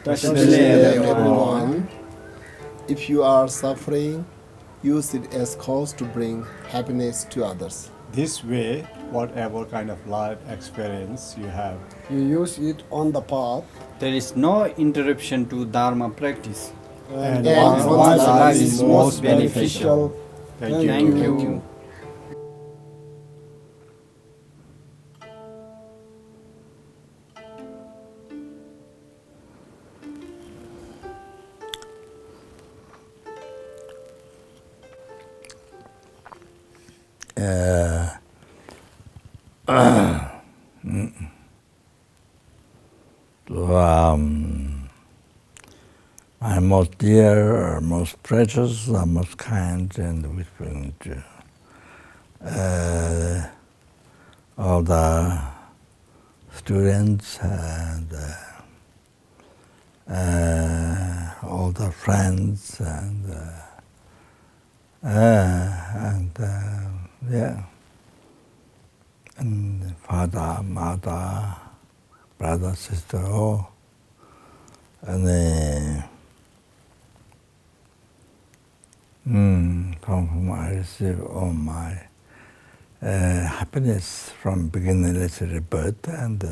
everyone. If you are suffering, use it as cause to bring happiness to others. This way, whatever kind of life experience you have, you use it on the path. There is no interruption to Dharma practice. and one's One's life life is is most most beneficial. Thank Thank you. you. My most dear, most precious, most kind, and whispering to all the students and all the friends and yeah, and father, mother, brother, sister, all, and from whom I receive all my happiness from beginningless rebirth and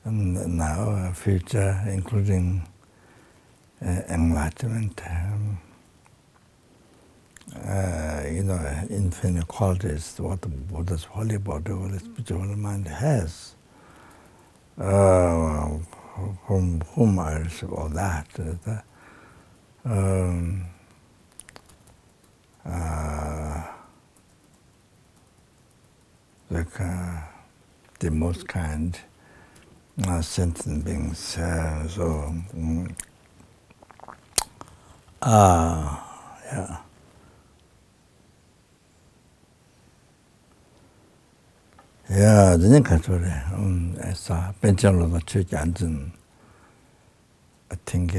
now future, including enlightenment. Infinite qualities, what the Buddha's holy body, holy spiritual mind has, from whom I receive all that. The most kind sentient beings. Yeah. Yeah, the Catholic, as a Panchen Lozang Chokyi Gyaltsen, I think,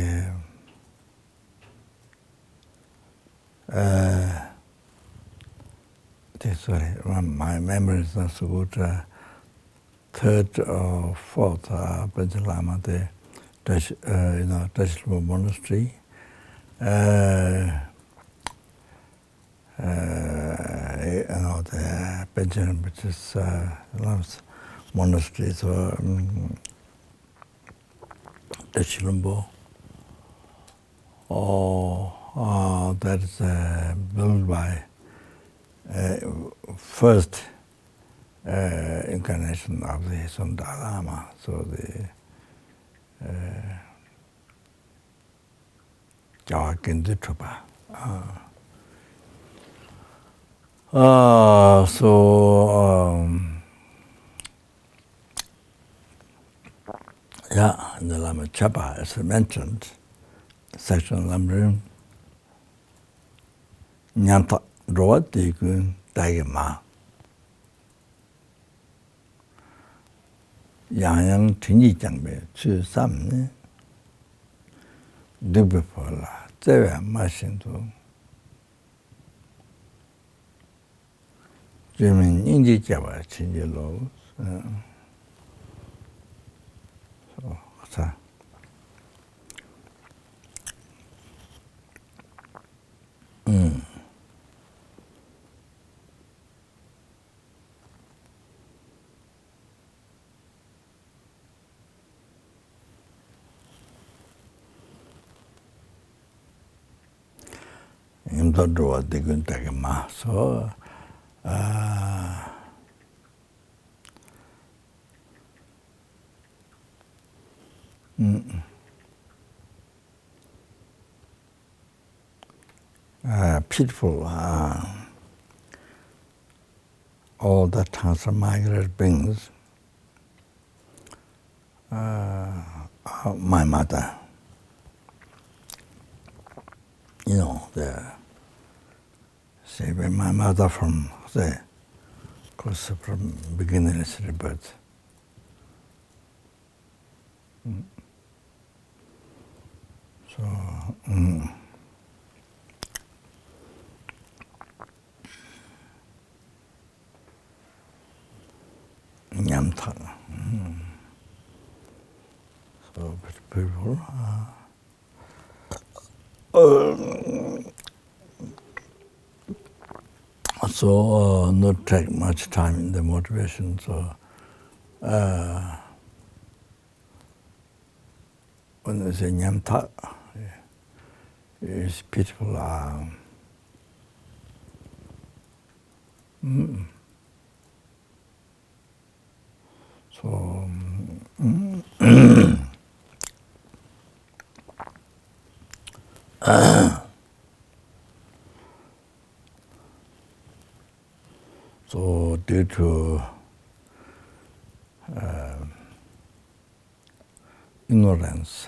sorry, my memory is not so good. Third or fourth Panchen Lama, the Kopan Monastery. The Panchen, which is Lama's monastery, so Cherishing. That is built by first incarnation of the Dalai Lama, so the Chopa. Yeah, the Lama Chopa, as I mentioned, section number nyam thag yang tingi jangbe chu samne dubbe pola zewa mashindu jimin inji jaba chinji lo so imdodwa digun tagama so pitiful all the transmigratory beings, my mother, my mother from course from beginningless rebirth. So nyam thag. So beautiful. So not take much time in the motivation. So when they say nyam thag, it's pitiful. So so due to ignorance,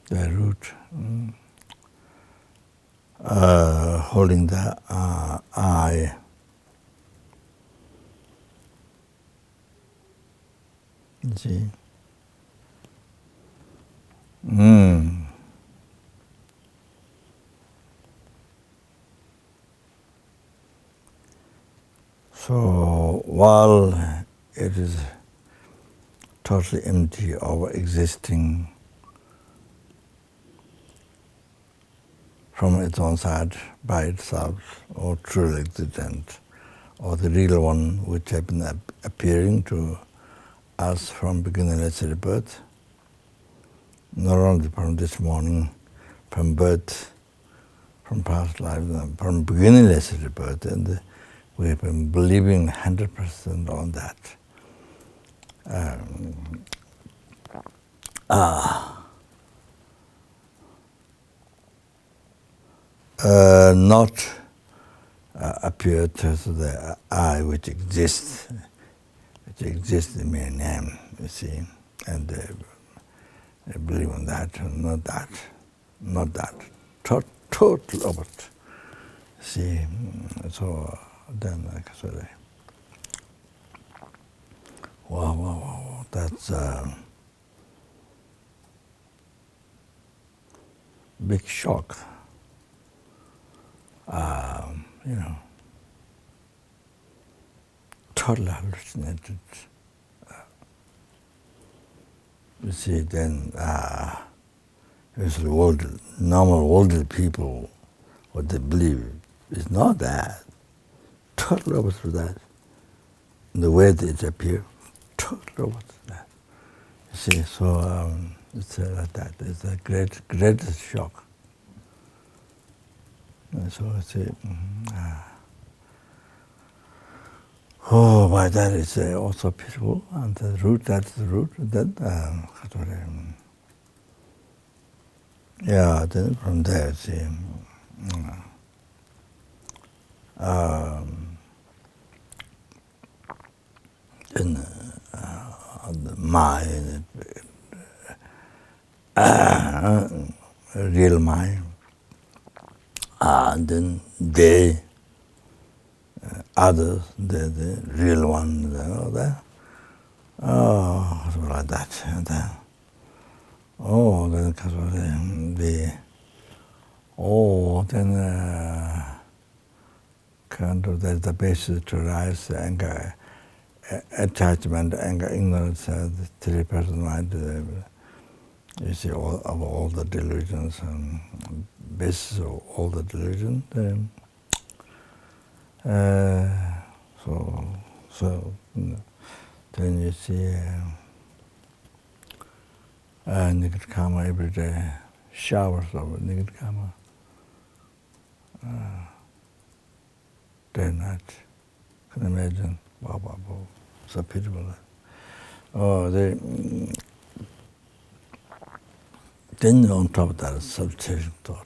the root, holding the I, you see. So while it is totally empty of existing from its own side by itself, or truly existent, or the real one which has been appearing to us from beginningless rebirth, not only from this morning, from birth, from past lives, from beginningless rebirth, and we have been believing 100% on that. Not appear to the I which exists in mere nyam, you see, and I believe in that, not that, total of it. See, so then like so wow, that's big shock. You know, totally hallucinated. You see, then normal worldly people, what they believe is not that. Totally opposite to that. The way that it appears, totally opposite to that. You see, so it's like that. It's a greatest shock. And so I say, by that it's also peaceful, and the root, that's the root. Then, then from there, see, in the mind, real mind, and then they, others, the real one, that. Like that. And then, kind of that's the basis to rise anger, attachment, anger, ignorance, the three personalities. You see, all the delusions, basis of all the delusions. So then you see negative karma every day, showers of negative karma, day and night. Can you imagine? Wow, so pitiful. Then on top of that, substitution thought.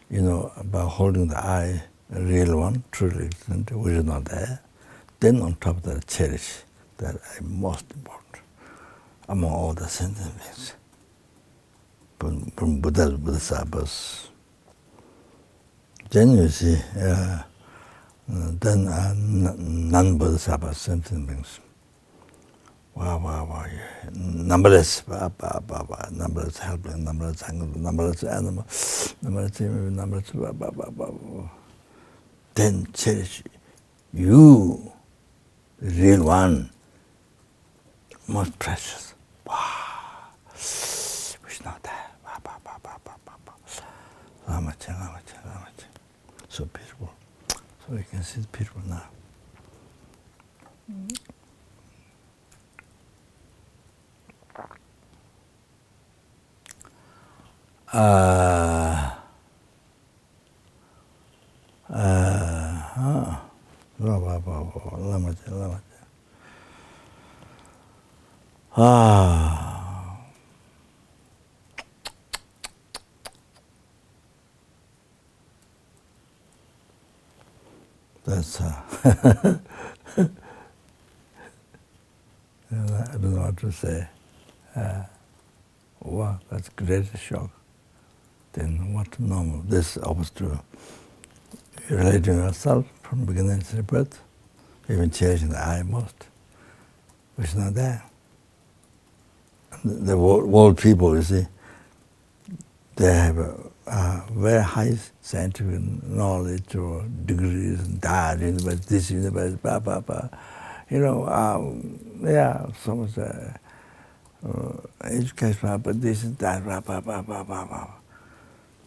You know, about holding the I, a real one, truly existent, which is not there. Then on top of that, cherish, that is most important among all the sentient beings. From Bodhisattvas. Then you see, then non-Bodhisattvas sentient beings. Wow, numberless, numberless helping, numberless animals, numberless, then cherish you, the real one, most precious. Wow. Vishnada. Lama Chopa. So beautiful. So you can see the beautiful now. That's I don't know what to say. Wow, that's great shock. Then what normal? This opposed to relating yourself from beginning to birth, even cherishing the I most, which is not there. The world people, you see, they have a very high scientific knowledge or degrees and that university, this university, blah, blah, blah. You know, yeah, so much education, but this and that, blah, blah, blah, blah, blah, blah.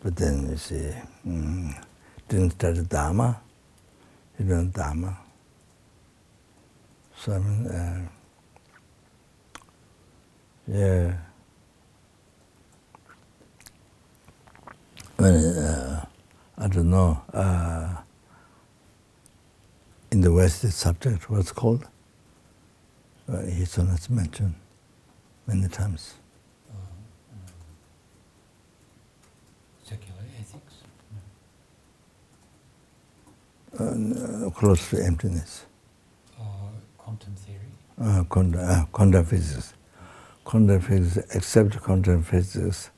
But then you see, didn't study Dharma, you don't Dharma. So I mean, yeah. When, I don't know, in the West, this subject, what's called? It's mentioned many times. Secular ethics? Close to emptiness. Quantum theory? Quantum physics. Quantum physics, except quantum physics.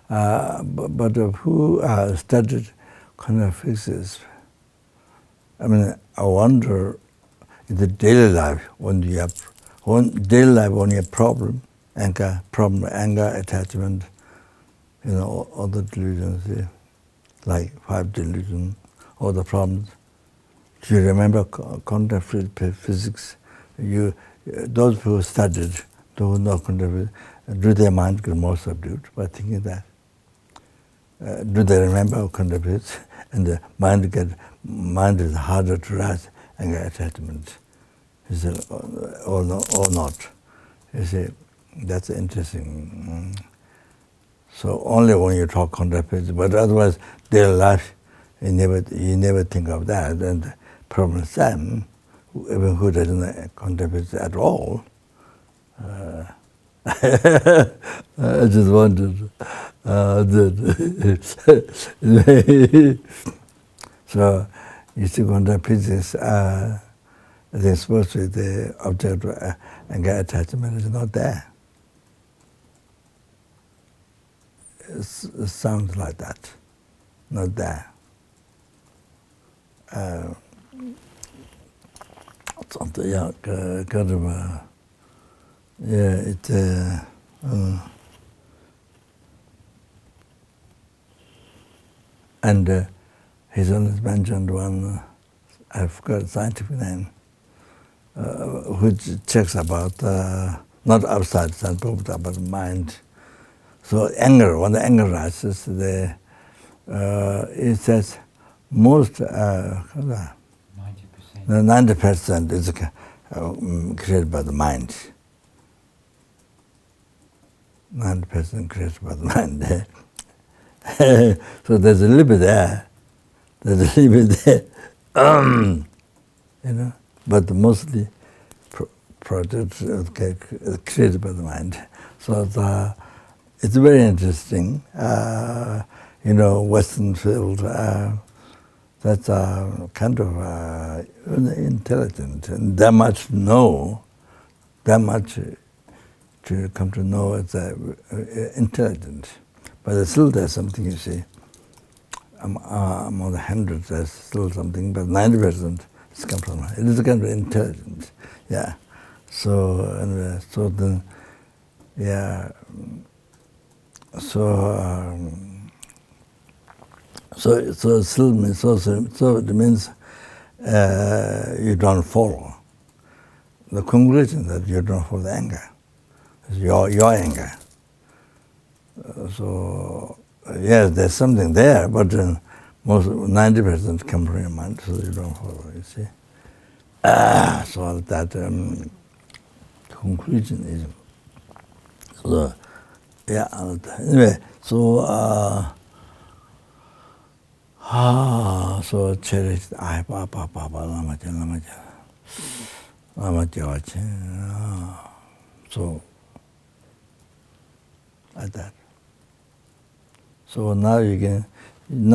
But who studied quantum physics? I mean, I wonder in the daily life when you have problem, anger, attachment, you know, all the delusions, yeah, like 5 delusions, all the problems. Do you remember quantum physics? Those who studied, those who know quantum physics, do their mind get more subdued by thinking that? Do they remember quantum physics? And the mind is harder to rise, anger, attachment. You see, or not. You see, that's interesting. So only when you talk quantum physics, but otherwise, daily life, you never think of that. And the problem is Sam, even who doesn't know quantum physics at all, I just wondered. So, you see, quantum physics, they're supposed to be the object of anger attachment is not there. It sounds like that, not there. Something, yeah, kind of, yeah, and he's always mentioned one, I forgot the scientific name, which checks about, not outside, but about mind. So anger, when the anger rises, it says most, 90% is created by the mind. 90% created by the mind. So there's a little bit there. There's a little bit there. You know, but mostly projects created by the mind. So it's very interesting. You know, Western field. That's kind of intelligent, and that much know, that much to come to know it's intelligent. But still there's something, you see. Among the hundreds, there's still something, but 90% is come from it is kind of intelligent, yeah. So so then, yeah. So still means so it means you don't follow. The conclusion that you don't follow the anger. It's your anger. So, yes, there's something there, but most 90% come from your mind, so you don't follow, you see. So that conclusion is, so, yeah, anyway, so, so cherish, Lama Chopa, so, like that. So now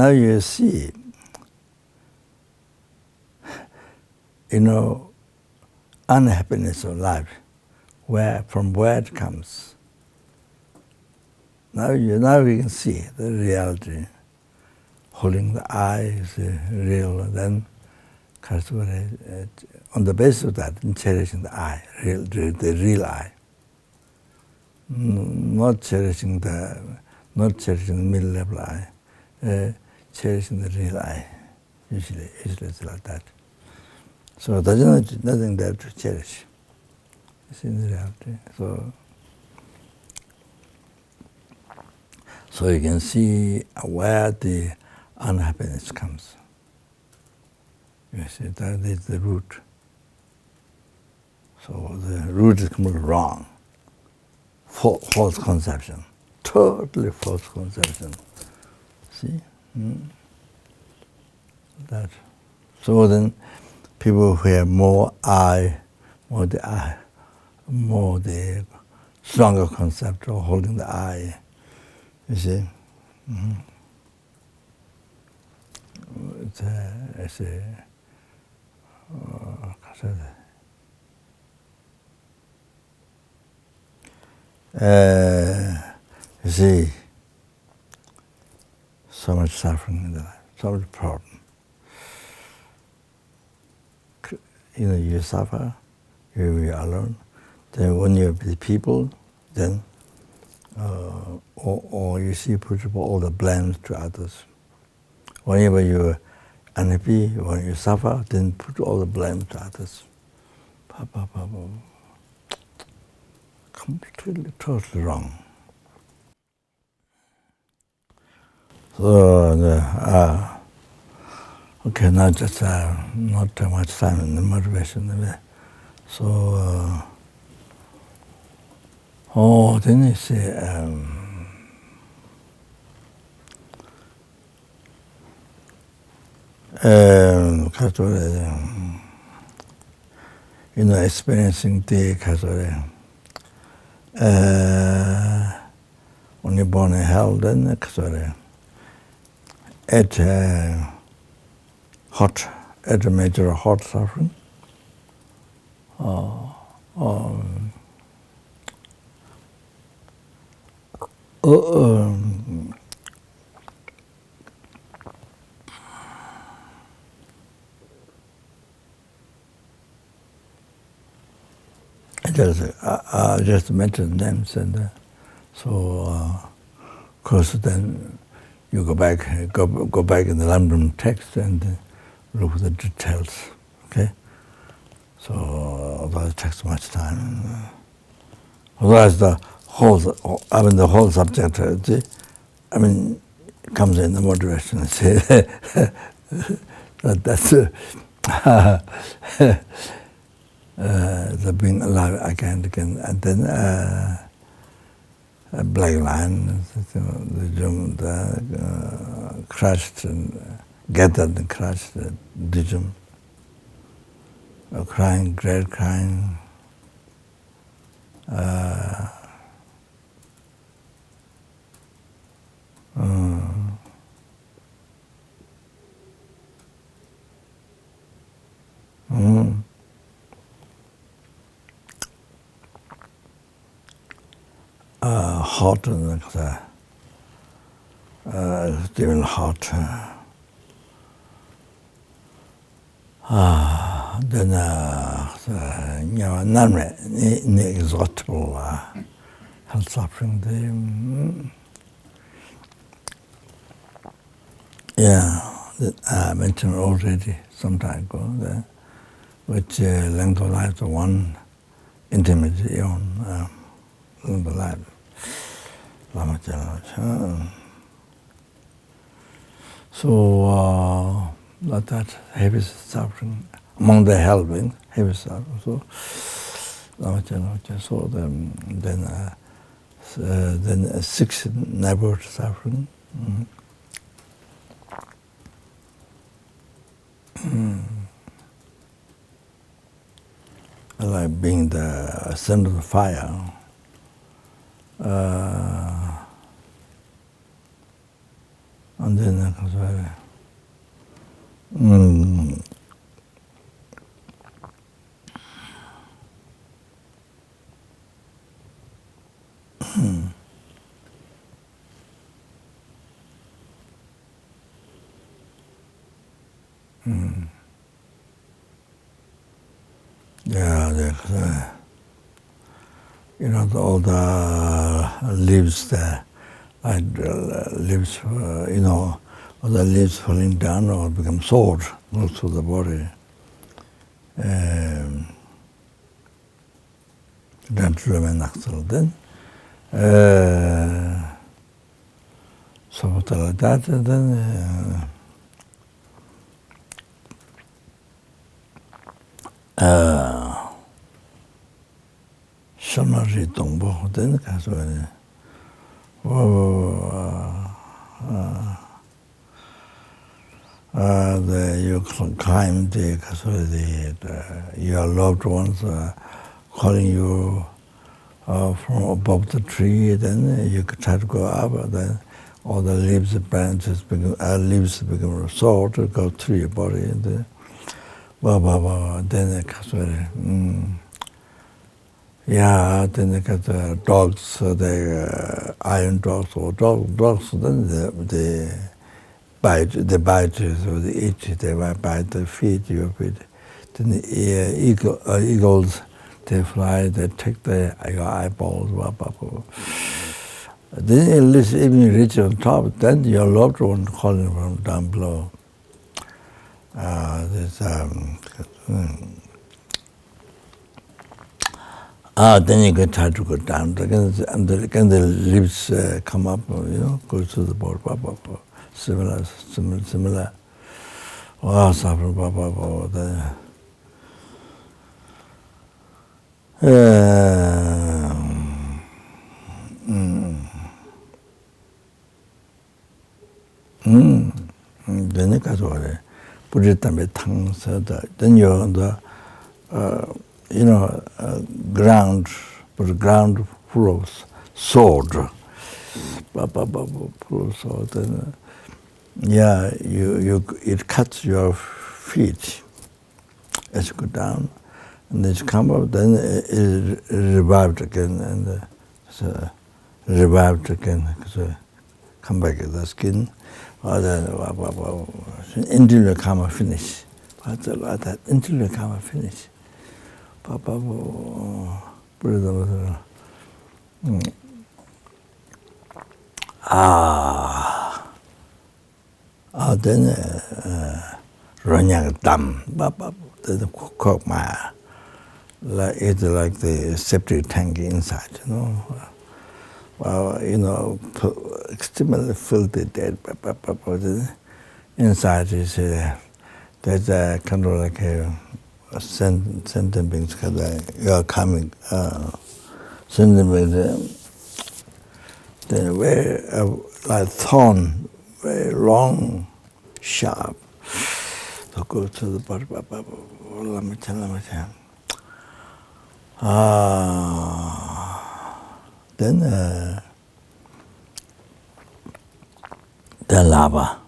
you see, unhappiness of life, from where it comes. Now we can see the reality. Holding the eye is real. Then, on the basis of that, cherishing the eye, the real eye. Not cherishing the middle level eye, cherishing the real eye. Usually it's like that. So there's nothing there to cherish. It's in the reality. So you can see where the unhappiness comes. You see, that is the root. So the root is completely wrong. False conception. Totally false conception. See? That. So then people who have more the stronger concept of holding the eye. You see? It's you see, so much suffering in the life, so much problem. You suffer, you're alone. Then when you're with people, then or you see put all the blame to others. Whenever you're unhappy, when you suffer, then put all the blame to others. Completely, totally wrong. So, okay, now just not too much time in the motivation. So, then you see, experiencing the when you're born in hell, then at a major hot suffering, I just mentioned names, and so of course then you go back in the Lambda text and look at the details. Okay, so otherwise it takes much time. Otherwise the whole subject, comes in the motivation. That's the being alive again, and then a black line, the crushed and gathered and crushed Dijum, crying, great crying. Hot, and even hot. Then inexhaustible health suffering. that I mentioned already some time ago, which length of life of one intimacy on length of life. Lama Chopa. So that heavy suffering among the helping, heavy suffering. So Lama Chopa. So then six never suffering. Like being the center of the fire. And then I was yeah, you know, all the leaves there, like leaves, you know, all the leaves falling down or become sword, goes through the body. Don't remain actual then. So like that, and then Shamari Dongbo, then Kaswani. You climb your loved ones calling you from above the tree, then you could try to go up, then all the leaves, branches, become sword to go through your body, and then yeah, then they got the dogs, the iron dogs or dogs. Then they bite, so they eat. They bite the feet, your feet. Then the eagles, they fly. They take your eyeballs. Then at least even you reach on top, then your loved one calling from down below. Then you can try to go down. And the leaves come up, you know, go to the board. Similar. Wow, suffering. Then you got what put it on the tongue, so that then you're on the you know, ground, but a ground full of sword. Full of sword. And, yeah, it cuts your feet as you go down, and as you come up, then it revived again, and revived again, because come back at the skin, until you come and finish. Until you come and finish. Then Ronyang Dam, then cook my, it's like the septic tank inside, you know. Well, you know, extremely filthy dead, inside is there's a kind of like a sentient beings, you are coming, sentient beings, they're very, like thorn, very long, sharp, to go to the body, then the lava,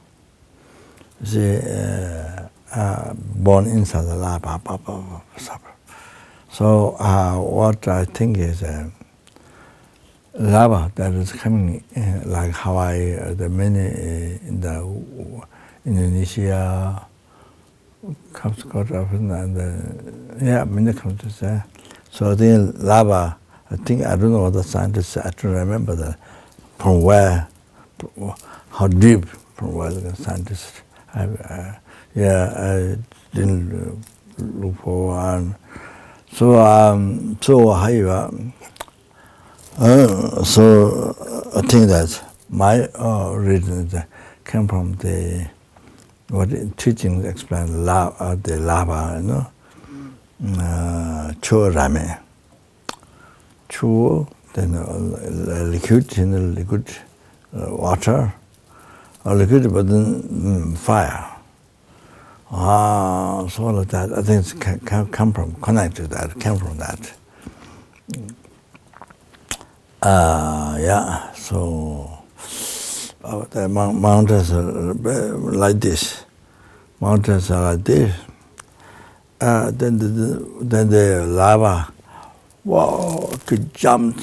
born inside the lava. So what I think is lava that is coming like Hawaii, the many in the Indonesia, comes quite often, and yeah, many countries there. So the lava, I don't know what the scientists say, I don't remember that, from where, how deep, from where the scientists, I didn't look for one. So however, I think that my reason came from the teachings explain the lava, Cho rame, Cho, then liquid in the liquid water, or liquid but then fire. So all of that, I think it come from, connected to that, came from that. So the mountains are like this. Mountains are like this. Then the lava, wow, could jump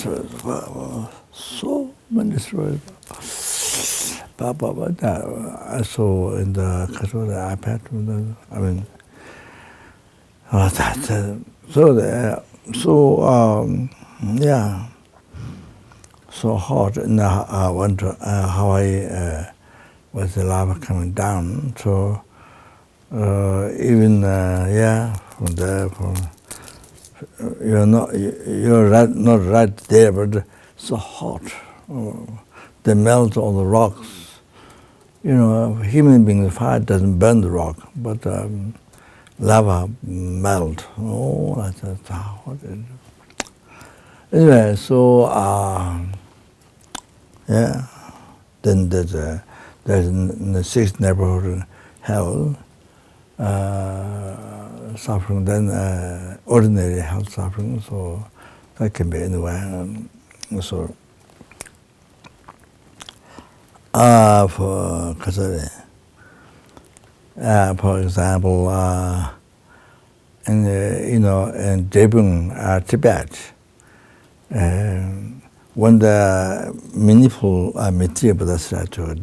so many stories. I saw in the iPad, I mean, so hot in the winter, Hawaii was the lava coming down. So even from there, you're not right there, but so hot. They melt all the rocks. Human being, the fire doesn't burn the rock, but lava melt. Oh, that's hot. Anyway, so then there's in the sixth neighborhood hell suffering, then ordinary hell suffering. So that can be anywhere. So for example, in Zopa, Tibet. When the meaningful Maitreya Buddha statue,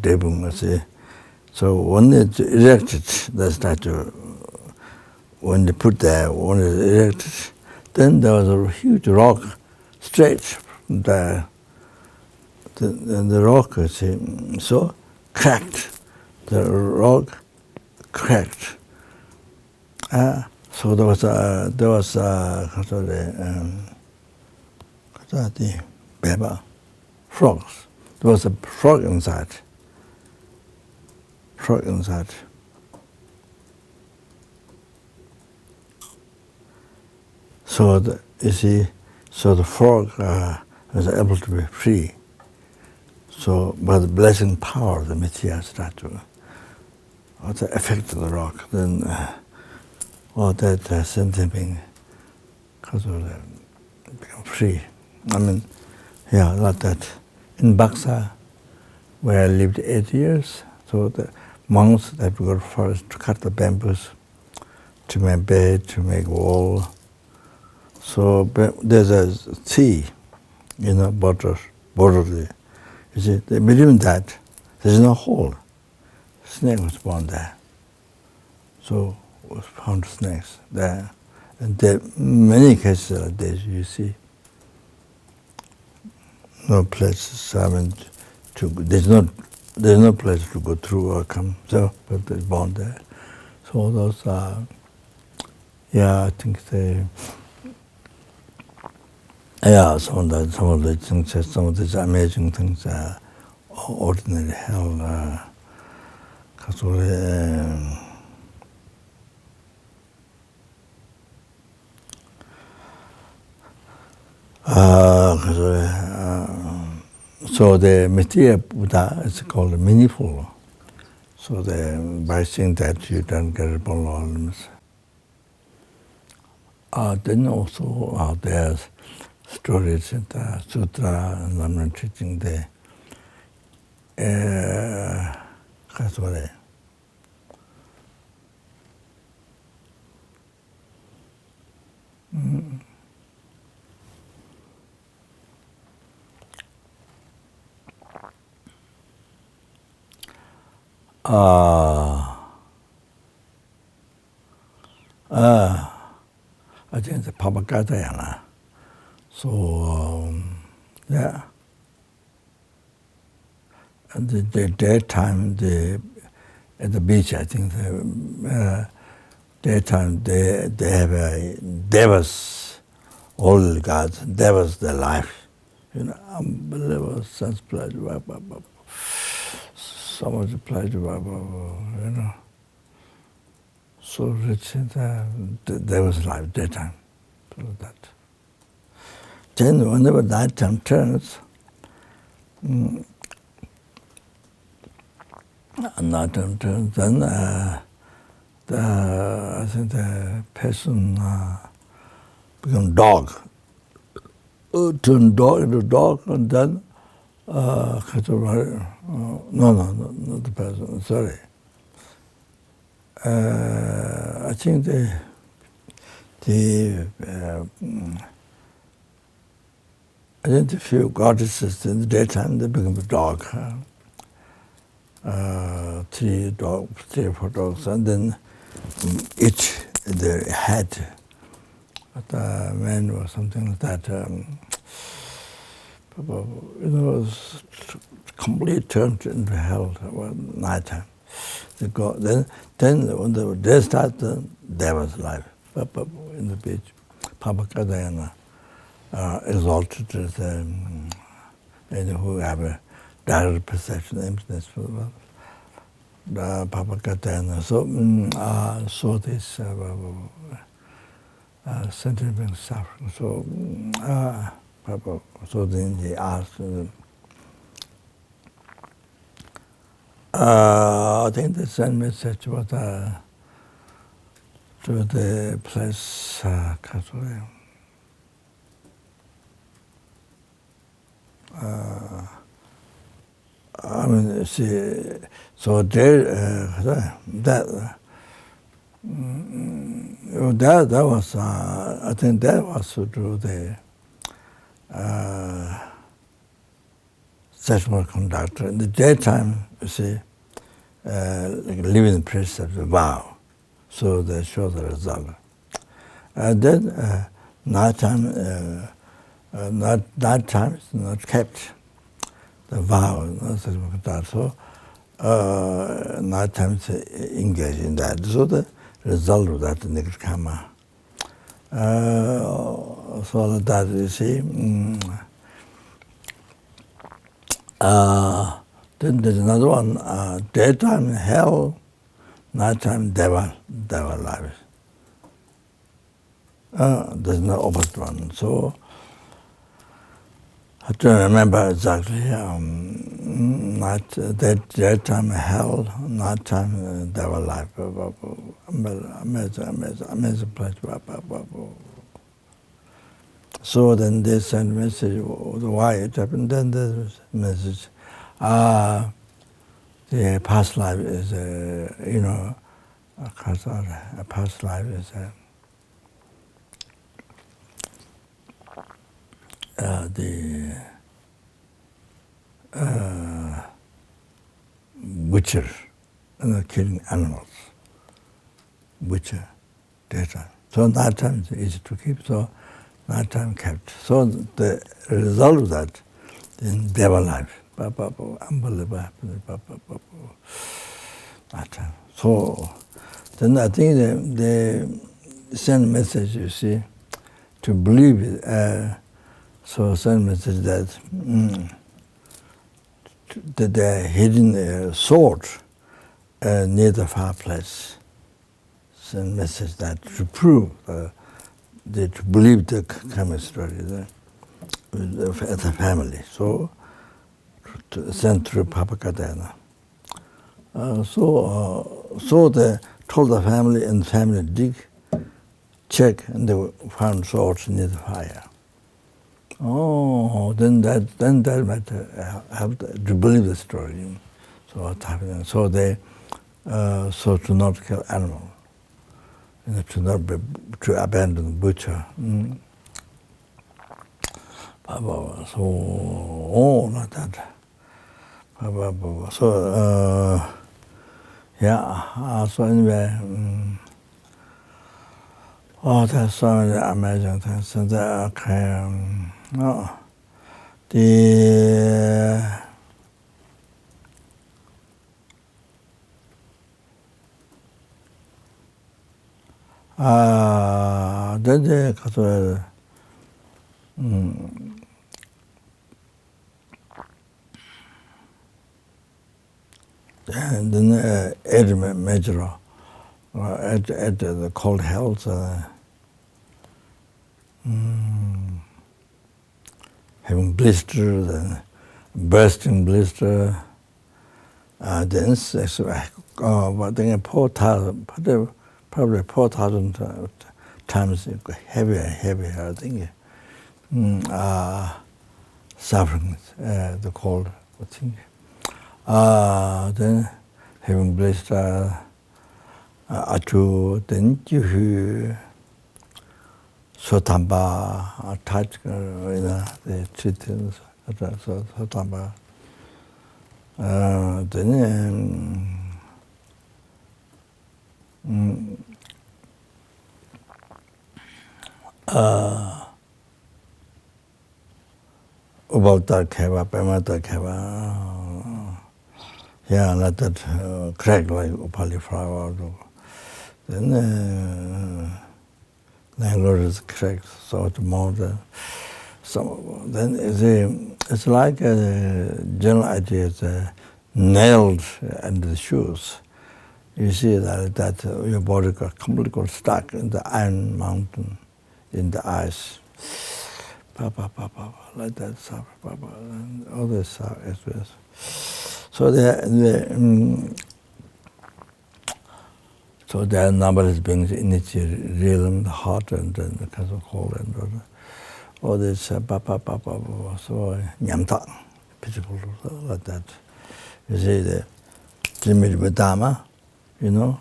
so when it's erected, the statue, when they put there, when it's erected, then there was a huge rock straight from there. The rock, so cracked. The rock cracked. So there was the beba frogs. There was a frog inside. So the frog was able to be free. So by the blessing power of the Maitreya statue, the effect of the rock, then that sentient being become free. I mean, like that. In Baksa, where I lived 8 years, so the monks that would go forest to cut the bamboos, to make bed, to make wall. So there's a sea, border there. You see, they believe in that. There's no hole. Snake was born there. So was found snakes there. And there many cases like this, you see. No places, there's no place to go through or come, so, but they're born there. So those are, I think some of the things, some of these amazing things are ordinary hell, so the Maitreya Buddha is called meaningful. So by saying that you don't get problems. Then also there's stories in the Sutra and Lama teaching the I think the Papagata. So and the daytime at the beach, I think. Daytime, they have a devas, all gods, devas, their life. You know, unbelievable sense pleasure, so much pleasure, you know. So rich in the deva's life, daytime, so that. Then whenever nighttime turns, then I think the person become dog, turn dog into dog, and then no, not the person. Sorry. I think I think the few goddesses in the daytime they become a dog. 3 or 4 dogs, and then each their head, the man or something like that. It was complete turned into hell. Nighttime, they go. Then when the day starts, there was life. In the beach, Papa Kadayana exalted as who have a direct perception, emptiness for the world. The Papa Katana. So this sentiment suffering. So Papa. So then he asked. I think the same message was to the place Catholic. I mean, see, so there, that was, I think that was to do the sexual conduct. In the daytime, you see, like living precept, vow, so they show the result. And then nighttime, nighttime is not kept. The vow, so nighttime engage in that. So the result of that next karma. So that you see. Then there's another one. Daytime hell, nighttime devil life. There's no opposite one. So I don't remember exactly. Daytime hell, nighttime devil life. Amazing place. So then they send message why it happened. Then the message, the past life is a past life is the butcher and killing animals. Butcher, daytime. So nighttime is easy to keep. So nighttime kept. So the result of that in devil life. Unbelievable happiness. Nighttime. So then I think they send message, you see, to believe it. So send message that they're hidden a sword near the fireplace. Send message that to prove they to believe the Karmic story as a family. So to send through Papa Kadana. So they told the family, and the family dig, check, and they found swords near the fire. Oh, then that might have to believe the story. So what's happening? So they so to not kill animal, to abandon the butcher. So not that. So yeah. So anyway. Oh, there's so many amazing things. So that then 가서 and then add major at the cold health having blisters and bursting blister then but then 4,000 probably 4,000 times heavier I think suffering the cold thing then having blister then you sotamba touch the treatments sotamba then about that keva pemata keva let that crack like upali flower then language is cracked so it's more than some then it's like a general idea is nailed under the shoes. You see that your body got completely stuck in the iron mountain, in the ice. Like that, and all this experience. So so there are numberless beings in each realm, the heart and then the kind of cold and all this so nyam pitiful like that. You see the Dharma, you know,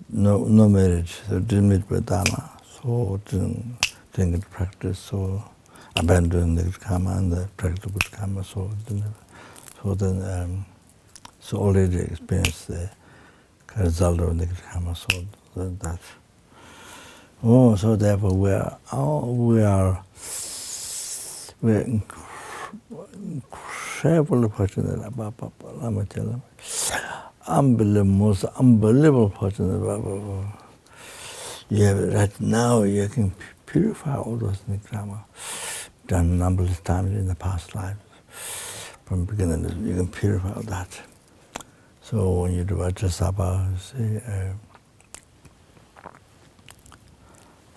no marriage, so Dharma, so didn't practice, so abandon the karma and the practice good karma, so then already experienced the result of the karma, so that. So therefore we're incredibly fortunate about Lama Chopa. Unbelievable fortunate. Right now you can purify all those nikrama done numberless times in the past lives. From beginning you can purify that. So when you do Vajrasattva, see,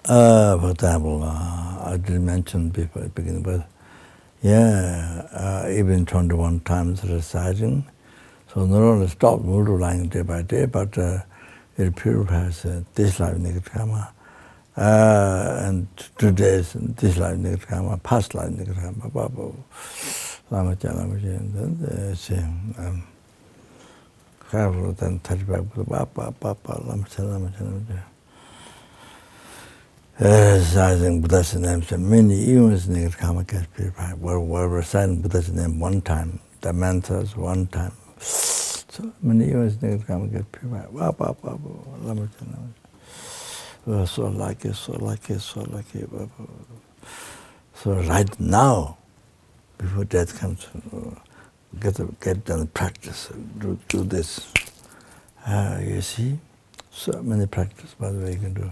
for example, I didn't mention before at the beginning, but even 21 times reciting. So not only stop multiplying day by day, but it purifies this life negative karma, and 2 days this life negative karma, past life negative karma. Lama Chopa, then say, careful, then touch back with Lama Chopa. Reciting Buddha's name, so many events negative karma gets purified. We're reciting Buddha's name one time, the mantras one time. So many events negative karma gets purified. Lama Chopa. So like it. So right now, before death comes, get done practice, do this. You see, so many practice, by the way, you can do.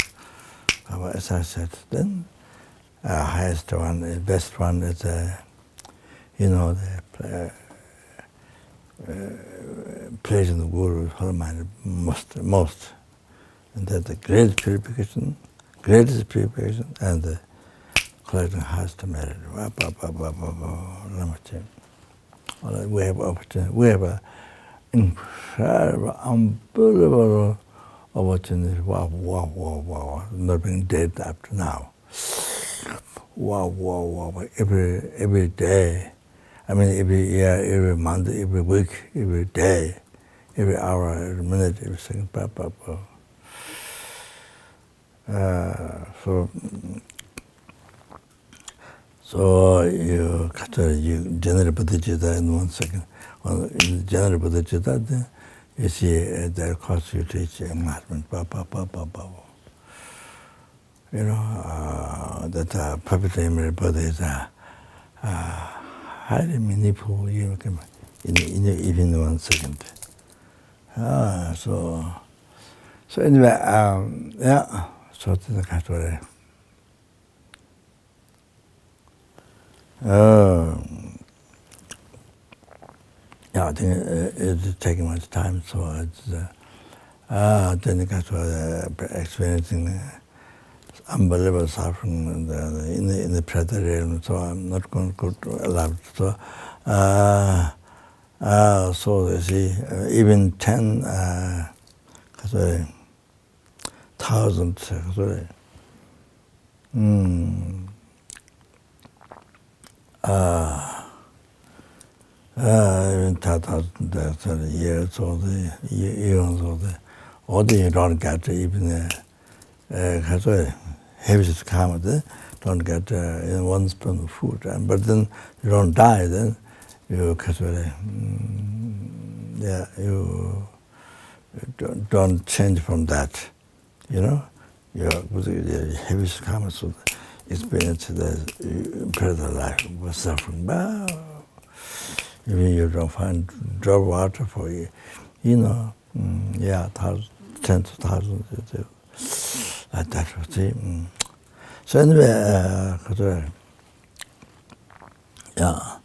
As I said, then highest one, the best one is, the praising the Guru, whole-minded most. And then the greatest purification, and the collecting highest merit. We have opportunity. We have an incredible, unbelievable opportunity. Wow. Not being dead up to now. Wow. Every day. I mean, every year, every month, every week, every day, every hour, every minute, every second. So you generate bodhichitta in 1 second. In generate bodhichitta, you see that cause you to reach enlightenment. You know, that perfect image Buddha is highly meaningful even in 1 second. So So anyway, yeah, so this is kind of yeah, I think it's taking much time, so it's then it got experiencing unbelievable suffering in the predator realm, so I'm not going to allow it. So you see, even 10,000 even 10,000 years or the years or the all the don't get even heaviest karma, don't get one spoon of food, but then you don't die, then you you don't change from that, you know. You're heaviest karma, so experience the predator life was suffering. But even you don't find drop water for you, know, tens of thousands, like that. See. So anyway, yeah,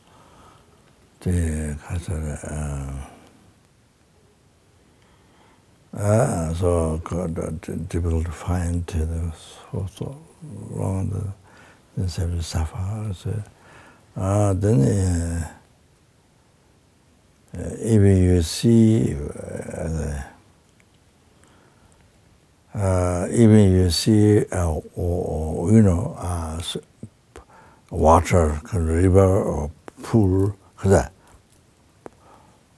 so difficult to find so long the several suffer. So, then even you see water, river or pool,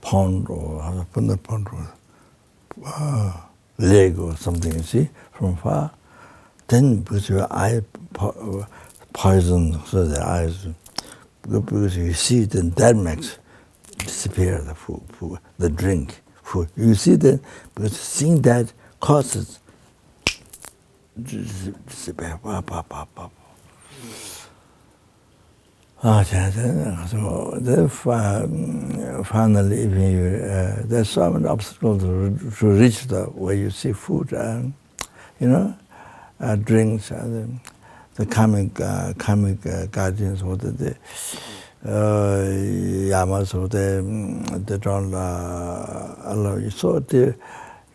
pond or pond or lake or something, you see, from far, then because your eye poison, so the eyes, because you see it, then that makes disappear the food, the drink, food. You see that, because seeing that causes disappear. So then finally, there's so many obstacles to reach where you see food and, drinks, and the karmic guardians, or the yamas, or they don't allow you. So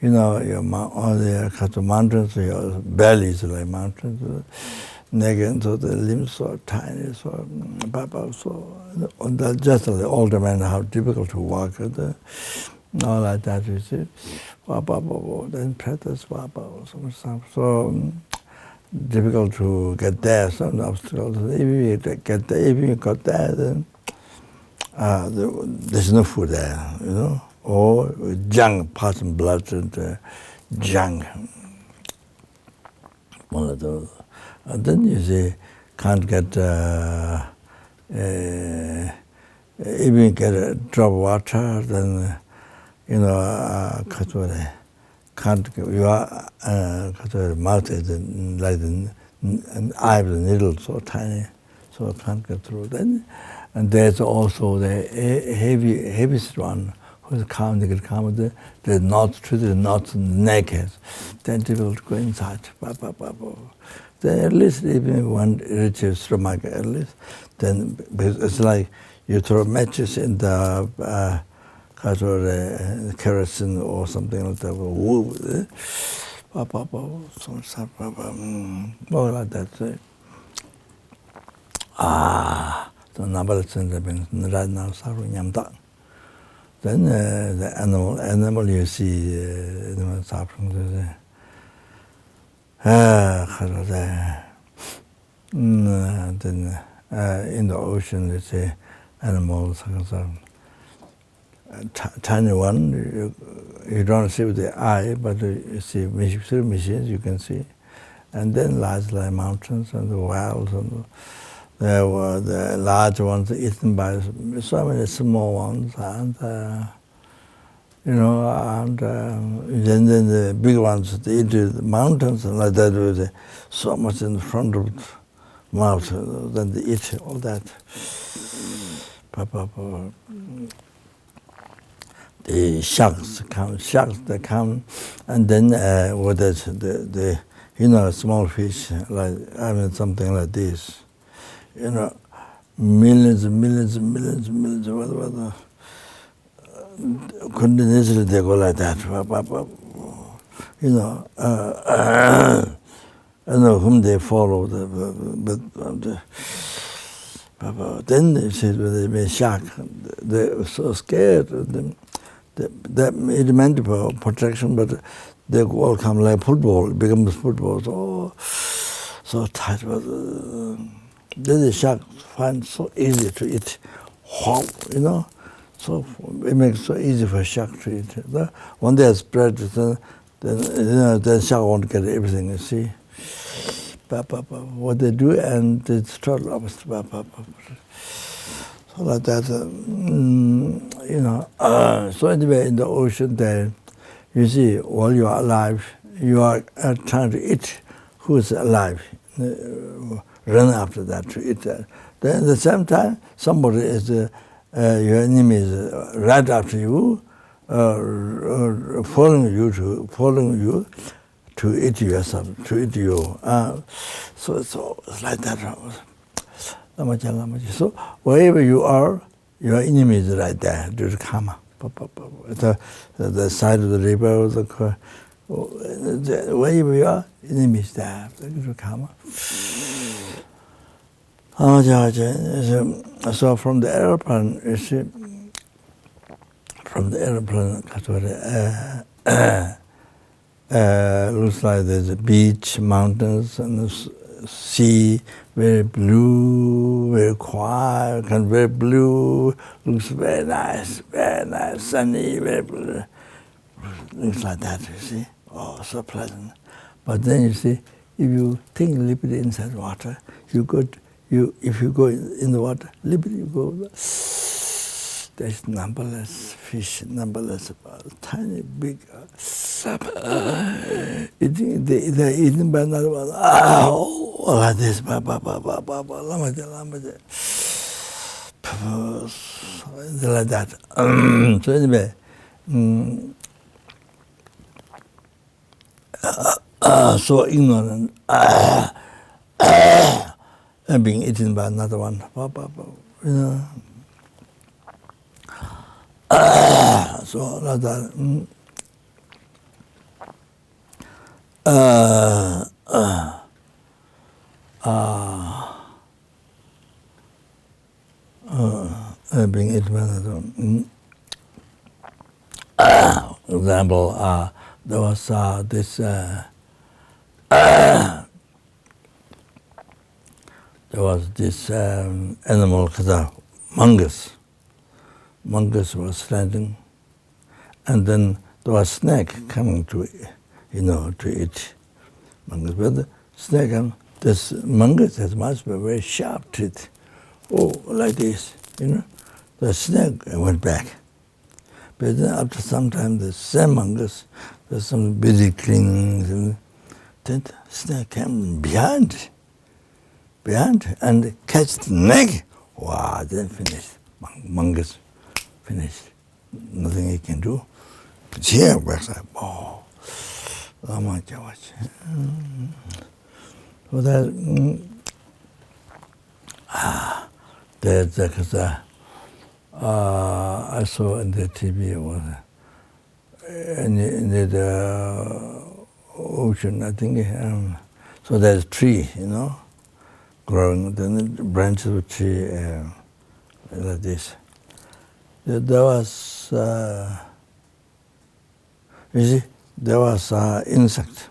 all the mountains, your belly is like mountains. Again, so the limbs so tiny, so just like older men, how difficult to walk, all like that, you see. Then predators, so difficult to get there, some obstacles. If you get there, if you got there, then there's no food there, or junk, parts and blood and junk, one of those. And then you see, can't get, even get a drop of water, then, can't, your mouth is like an eye with a needle, so tiny, so can't get through. Then, and there's also the heaviest one, who's calm, they get calm, they're not treated, not naked, then difficult to go inside. Then at least even one reaches stomach, at least, then because it's like you throw matches in the kerosene or something like that, more like that. So number right now suffering nyam. Then the animal you see suffering. Then in the ocean, you see animals, tiny one, you don't see with the eye, but you see through machines, you can see. And then large like mountains and the wilds, and the large ones eaten by so many small ones, and and then the big ones, they eat the mountains and like that, with so much in front of the mouth, then they eat all that. sharks that come, and then what is the small fish, like something like this, millions continuously they go like that, I know whom they follow, then they said when they made shark, they were so scared of them. That it meant for protection, but they all come like football, it becomes football, so tight. But then the shark find so easy to eat, so it makes it so easy for shark to eat. One day I spread it, then shark won't get everything, you see. What they do, and it's total opposite. So like that, so anyway, in the ocean there, you see, while you are alive, you are trying to eat who's alive, run after that to eat that. Then at the same time, somebody is, your enemy is right after you, following you to eat yourself, to eat you. So it's like that. So wherever you are, your enemy is right there, due to karma. The side of the river, wherever you are, enemy is there, due to karma. So from the airplane, you see, looks like there's a beach, mountains, and the sea, very blue, very quiet, and very blue, looks very nice, sunny, very blue. Looks like that, you see. Oh, so pleasant. But then you see, if you think a little bit inside water, if you go in the water, a little bit you go, there's numberless fish, numberless, tiny, big, they're eaten by another one. Like this, like that. So anyway, so ignorant, and being eaten by another one, so like that. Being eaten by another one. Example, there was this. There was this animal called mongoose. Mongoose was standing, and then there was a snake coming to, to eat mongoose. But the snake, this mongoose must be very sharp teeth. Oh, like this, The snake went back. But then after some time, the same mongoose, there's some busy cleaning, then the snake came behind and catch the neck. Wow, then finished. Mongoose finished. Nothing he can do. But here, backside, Lama Chopa. So that, because I saw in the TV was in the ocean, I think. So there's a tree, growing, then the branches of a tree like this. There was, there was insect.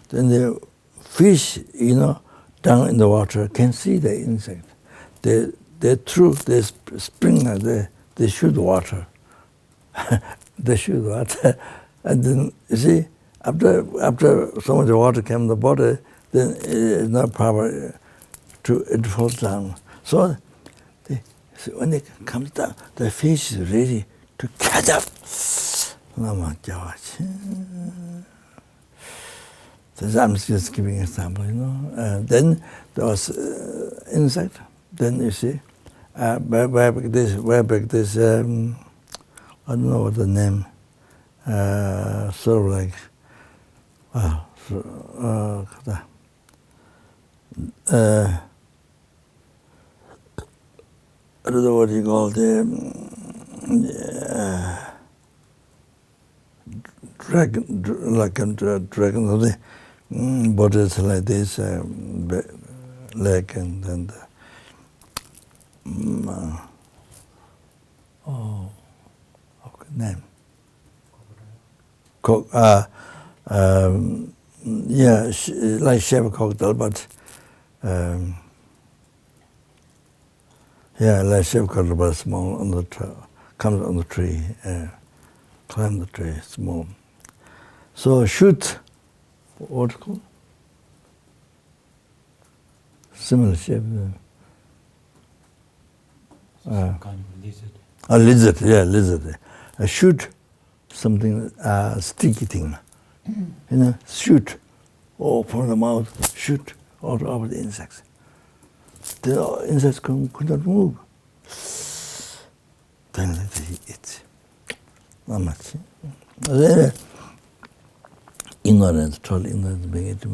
Then the fish, down in the water can see the insect. They spring, they shoot water. They shoot water. And then, after so much water came in the body, then it's not proper it falls down. So when it comes down, the fish is ready to catch up. Lama Chopa. I'm just giving an example, Then there was insect. Then you see, where back this I don't know what the name, sort of like, I don't know what you call the dragon, like a dragon, or the bodies like this, leg and then name. Yeah, like shape of crocodile, but yeah, like shape of crocodile, but small on the comes on the tree, climb the tree, small. So shoot, what's it called? Similar shape. Some kind of lizard. A lizard, yeah, lizard. Shoot something, sticky thing. You know, shoot. Oh, from the mouth, shoot all over the insects. The insects could not move. Then they eat. Not much. Ignorance, total ignorance, being it,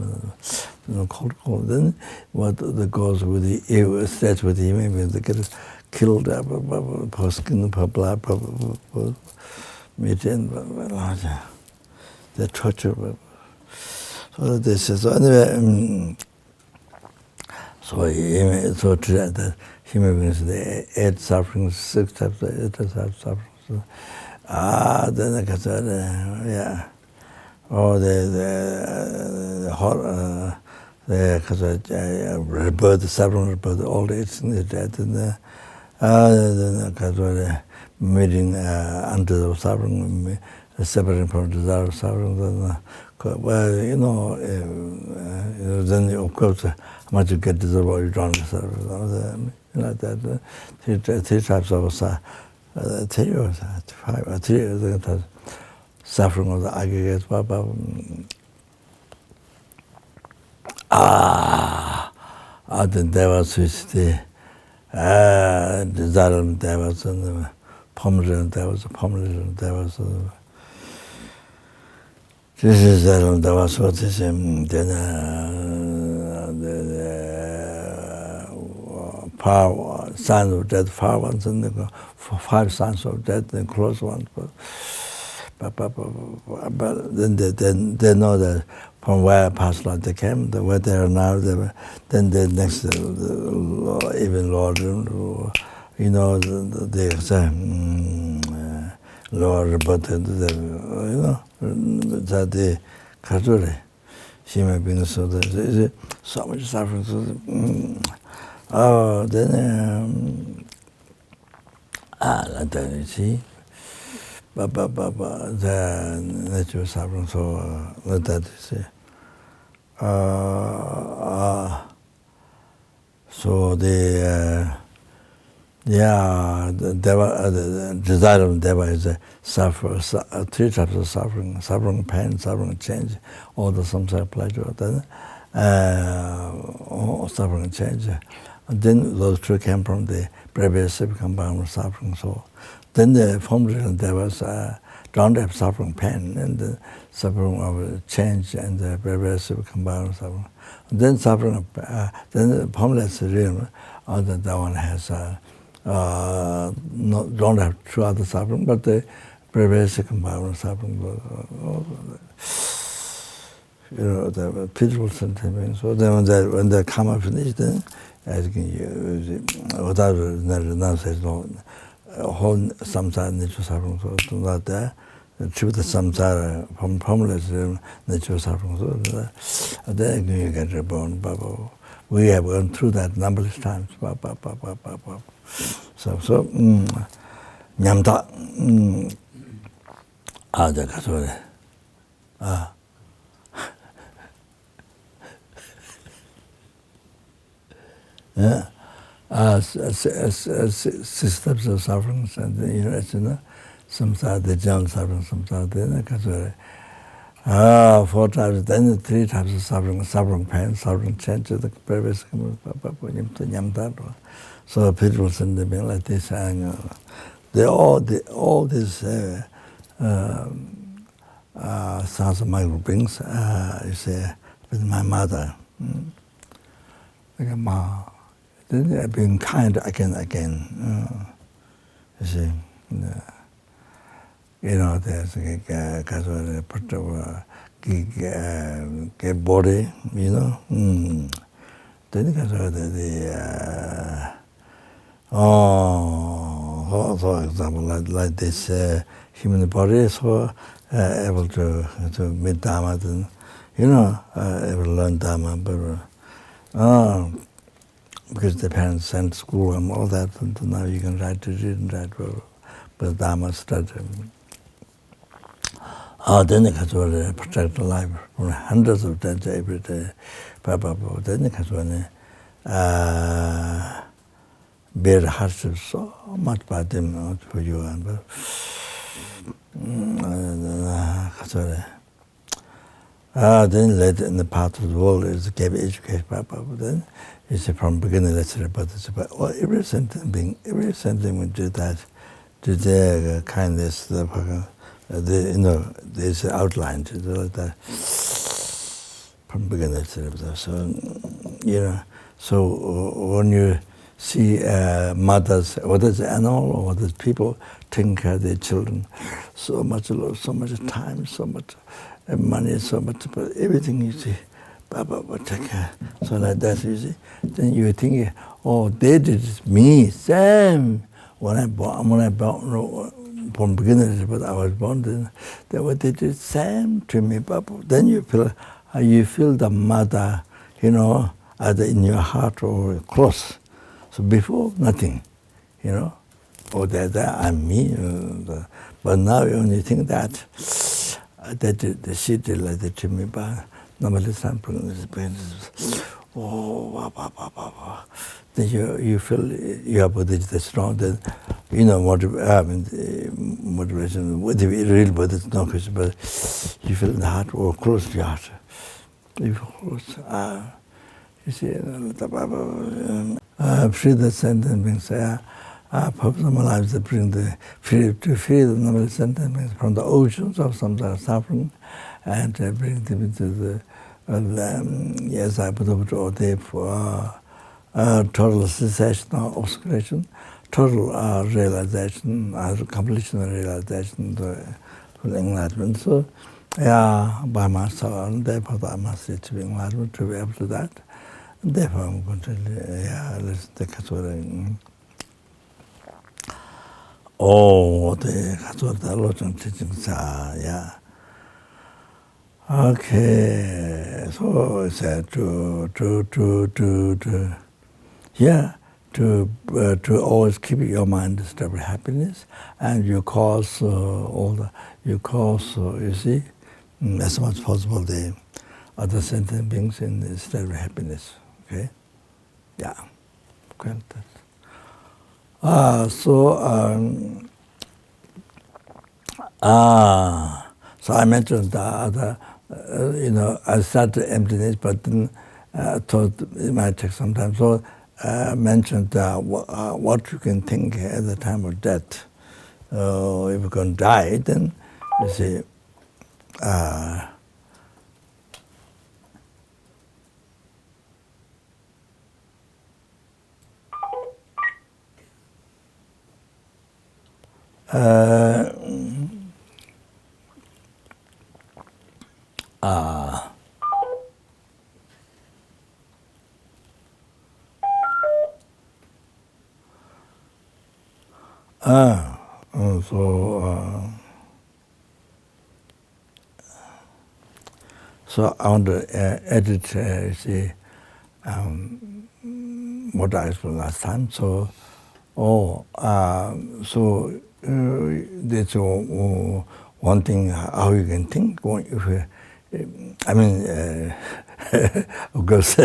cold. Then what goes with the evil stats with him, maybe they get killed, per skin, per blood, per meat, and the torture. So this is, so anyway, so to that human beings, they 8 sufferings, 6 types of 8 types of sufferings. Then I can say, yeah. Oh, the horror, the rebirth, suffering, rebirth, old age, and the death, and the meeting under the suffering, separating from desire of suffering. Well, then of course, how much you get desire, what you drown yourself, like that. 3 types of 3 or 5 or 3. Suffering of the aggregates, the devas which the desire devas and the pomegranate devas, this is devas, what is then the power, signs of death, far ones, and the 5 signs of death, the close ones. But then they know that from where past life they came, where they are now, then the next, even Lord, they say, Lord, but that the Kajuri, human beings, so there's so much suffering. Then, like that, you see. The natural suffering, so like that you see. So the deva, the desire of deva is suffer, 3 types of suffering, pain, suffering, change, all the samsara pleasure, then suffering, change. And then those 2 came from the previous compound suffering, so. Then the formula devas don't have suffering, pain, and the suffering of change and the progressive compound suffering. Then suffering, then the formless realm, that one has don't have 2 other suffering, but the progressive compound suffering. The pitiful sentiment. So then when the karma finished, then asking you without no. Whole samsara nature suffering, so do not there. Achieve the samsara from formless nature suffering, so then you get reborn. We have gone through that numberless times. So, nyam thag, yeah. 6 steps of sufferings, and samsara, the jump suffering, samsara, then 4 types, then 3 types of suffering, pain, suffering, change, the previous nyam thag. So people send them like this, and all these sounds of my brings, you say, with my mother. Like Ma, then I've been kind again. You see, there's a part of get body, Then for example, like this human body, so able to meet Dharma, then, able to learn Dharma, but because the parents sent school and all that, and now you can read and write, but Dharma study. Then you can protect the life from hundreds of deaths every day. Then you can bear hardships so much by them for you. Then later in the path of the world is gave education. Then you see from beginning, let's say, but every sentient being will do that, to their kindness, there's outlined like that from beginning. So when you see mothers, whether it's animal or whether it's people, taking care of their children, so much love, so much time, so much money, so much, but everything you see, take care. So like that, you see, then you think, oh, they did me, same. When I born, from beginning, but I was born, then they did same to me, then you feel the mother, either in your heart or close. So before, nothing, oh, I'm me. But now you only think that she did like that to me, but normally something then you feel your bodhichitta strong, then, motivation, real bodhichitta, no question, but you feel in the heart or close to your heart. You see, free the sentient beings, purpose of my life is to bring to free the number sentient beings from the oceans of samsara suffering, and bring them into the yes, I put over all day for total cessation or oscillation, total realization, completion of realization, for enlightenment. So, by myself, and therefore I must achieve enlightenment to be able to that. And therefore I'm going to, let's take a the Lojong teachings, Okay, so it's to always keep your mind disturbed with happiness, and you cause you see, as much as possible the other sentient beings in the state of happiness. Okay, okay. So I mentioned the other. I started emptiness, but then thought it might take some time. So I mentioned what you can think at the time of death. If you're going to die, then you see, so I want to edit, see, what I explained last time. So, that's one thing how you can think. If of course,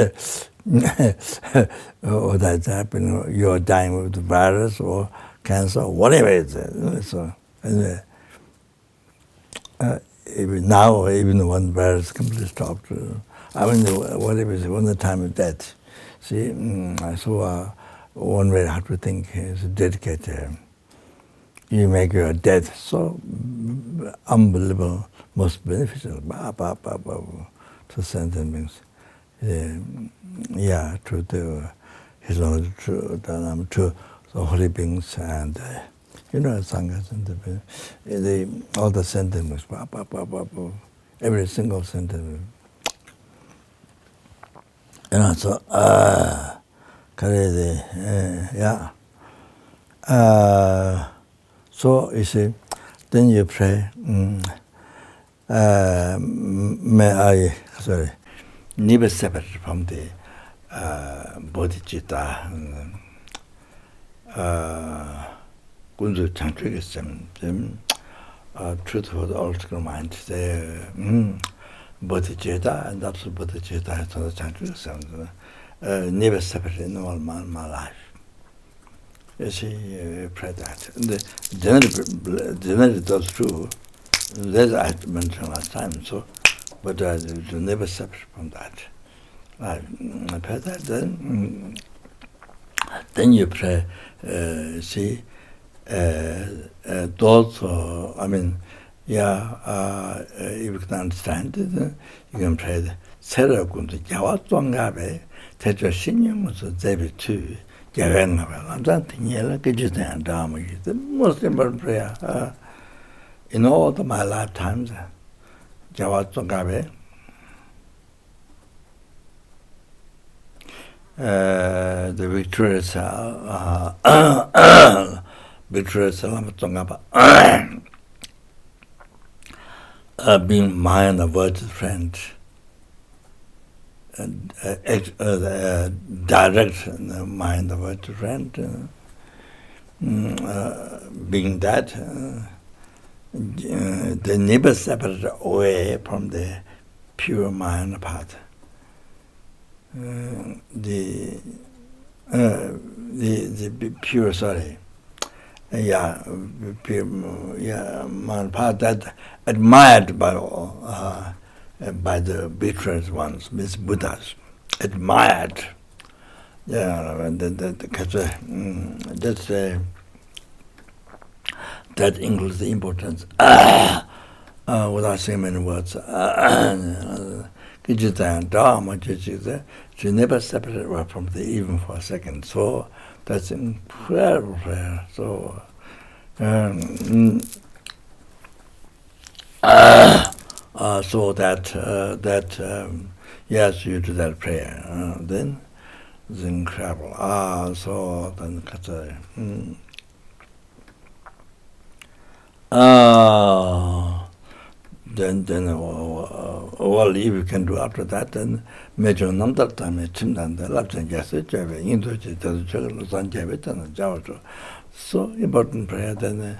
or that's happening. You're dying with the virus or cancer, or whatever it is. So anyway, even now, even when virus completely stopped, whatever it is, when the time of death. See, so one way how to think is dedicate you make your death so unbelievable, most beneficial. To sentient beings. To the his knowledge, to the holy beings and sanghas and all the sentient beings. Every single sentient being. So so you see, then you pray. Never separate from the bodhichitta. Gunzu Changchukism, truth for the ultimate mind. The bodhichitta and absolute bodhichitta has the Changchukism. Never separate in all my life. You see, pray that. And generally that's true. That I mentioned last time. So, but you never separate from that. I pray that. Then you pray. See, those. If you can understand it, you can pray. Seragundu Jawatwangabe, Tetra Shinyam, Zebi too. The most important prayer in all of my lifetimes, Jawatwangabe. The victorious Lama Chopa being my and a virtual friend, direct mind of virtual friend, being that they never separate away from the pure mind path. The pure, pure, mind path that admired by the victorious ones, means Buddhas, admired. That includes the importance. Without saying many words, she never separated from the even for a second. So that's incredible prayer. So so that yes, you do that prayer, then it's incredible. So then well, if you can do after that, then major number time chimdan the lapsen jase jebe into the so important prayer. Then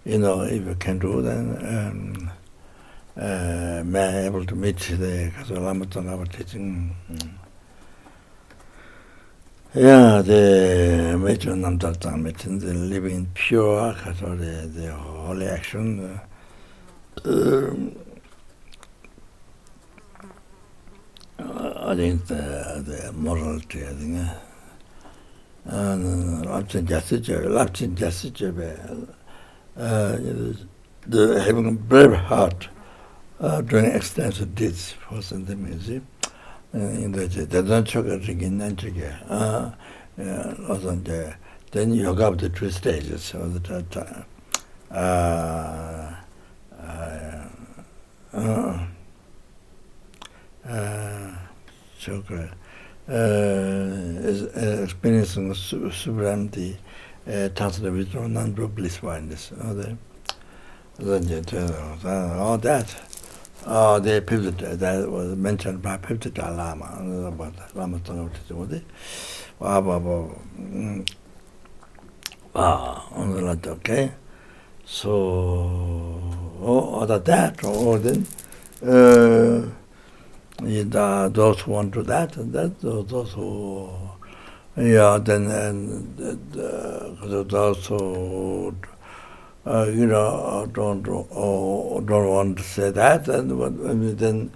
if you can do, then may I able to meet the Lama Chopa teaching. The major number time the living pure, the holy action. I think the morality, I think. Lapsen jase the having a brave heart, doing extensive deeds for something music. In the then you have the two stages of the time. Experiencing sovereignty, translated with non-group bliss oneness. All that. They pivoted, that was mentioned by pivoted Lama, about Lama Chopa. Okay. So, other that, then those who want to that, and that, those who, then those who, don't want to say that, and then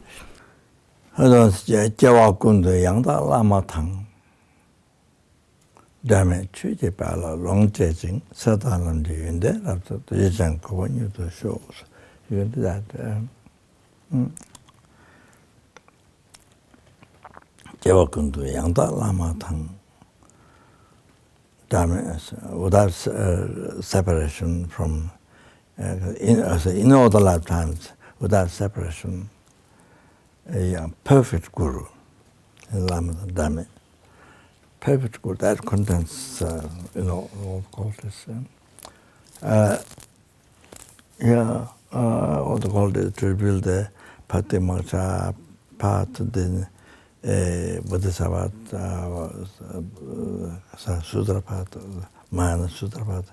Jawa Kunde Yangda Lama Tang Dame chuje pala long chasing, Satalam Yunde, after the Yizan Kopan to shows. You do that. Jewakundu Yangda Lama Tang. Dame without separation from, in all the lifetimes, without separation, a perfect guru, Lama Dame. Perfect guru, that contains, all qualities. All the qualities to build the Patimacha part, then Bodhisattva, Sutra part, Mind Sutra part,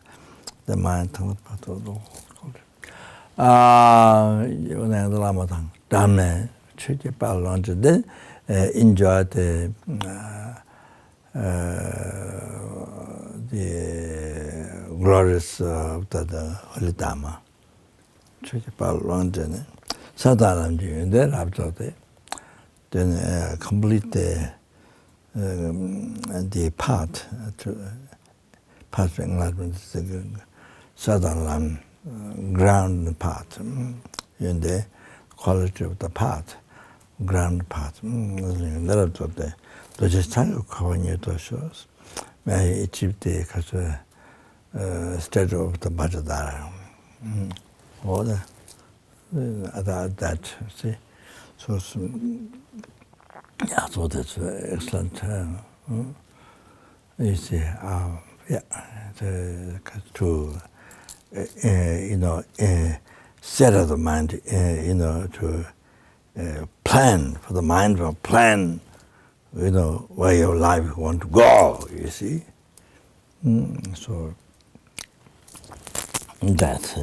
the mind tongue part of the qualities. The Lama Tang, Dame, Chiki Palonja, then enjoy the glories of the Holy Dharma. Chiki Palonja, Sadalam there after then complete the path to path to enlightenment, the Sadalam ground path, in the quality of the path, ground path. The just time of Kopan to shows may achieve the state of the Bajadara. Or that, see. So that's excellent. You see, to set of the mind, to plan for the mind, for plan, where your life want to go. You see, so that.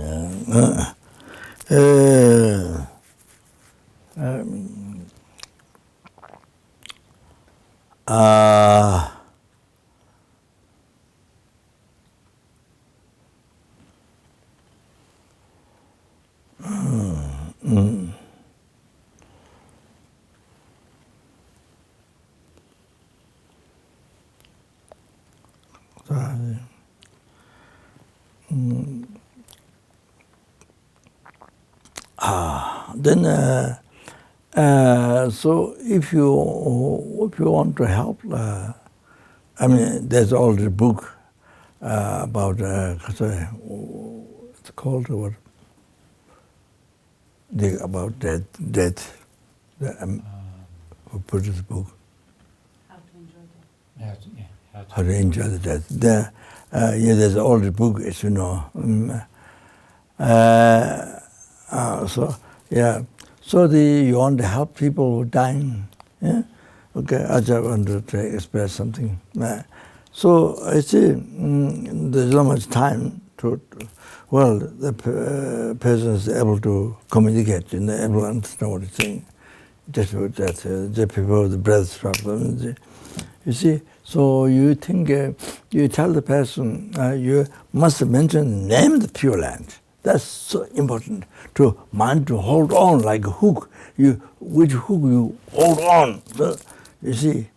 Then, so if you want to help, there's already a book about it's called what? About death. Who put this book? How to enjoy death. How to enjoy the death. There's an older book, as you know. So you want to help people who are dying. Yeah? Okay, I just wanted to express something. So I see there's not much time the person is able to communicate, able to understand what he's saying. Just the people with the breath problem. You see, so you think, you tell the person, you must name the Pure Land. That's so important to mind to hold on like a hook. Which hook you hold on. So, you see,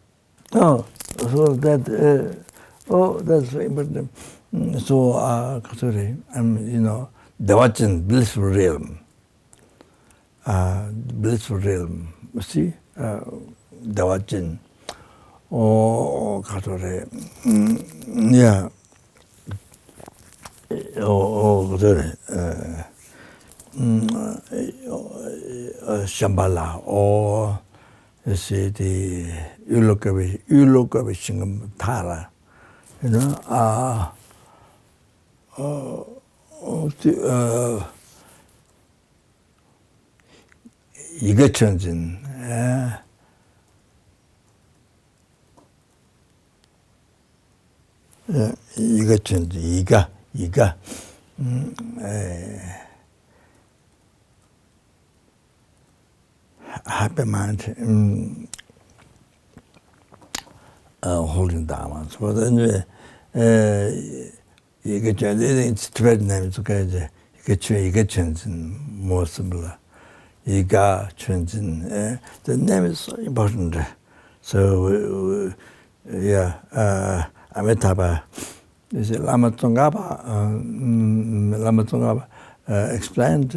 so that that's very important. So Delusions, blissful realm. Blissful realm. You see, Delusions. Shambhala, or you see the Ulukavishingam Tara, Yigachunjin, Yiga. Happy mind holding Dharma. So then you get it's Tibetan name, it's okay. You get Chunjin, more similar. Yiga Chunjin. The name is so important. So Amitabha. You see, Lama Tsongkhapa explained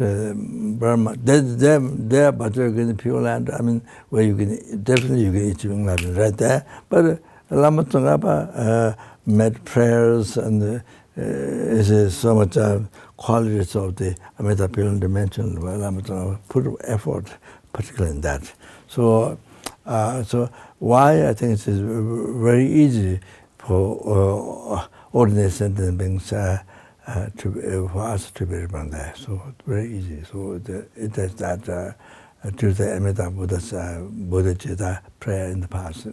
Burma. There, but you're getting Pure Land. I mean, where you can definitely you can eat Enlightenment right there. But Lama Tsongkhapa made prayers and is so much qualities of the Amitabha Pure Land dimension. Well, Lama Tsongkhapa put effort, particularly in that. So why I think it is very easy for ordinary sentient beings for us to be around there. So it's very easy. So it is that to the Amitabha Buddha's bodhichitta prayer in the past,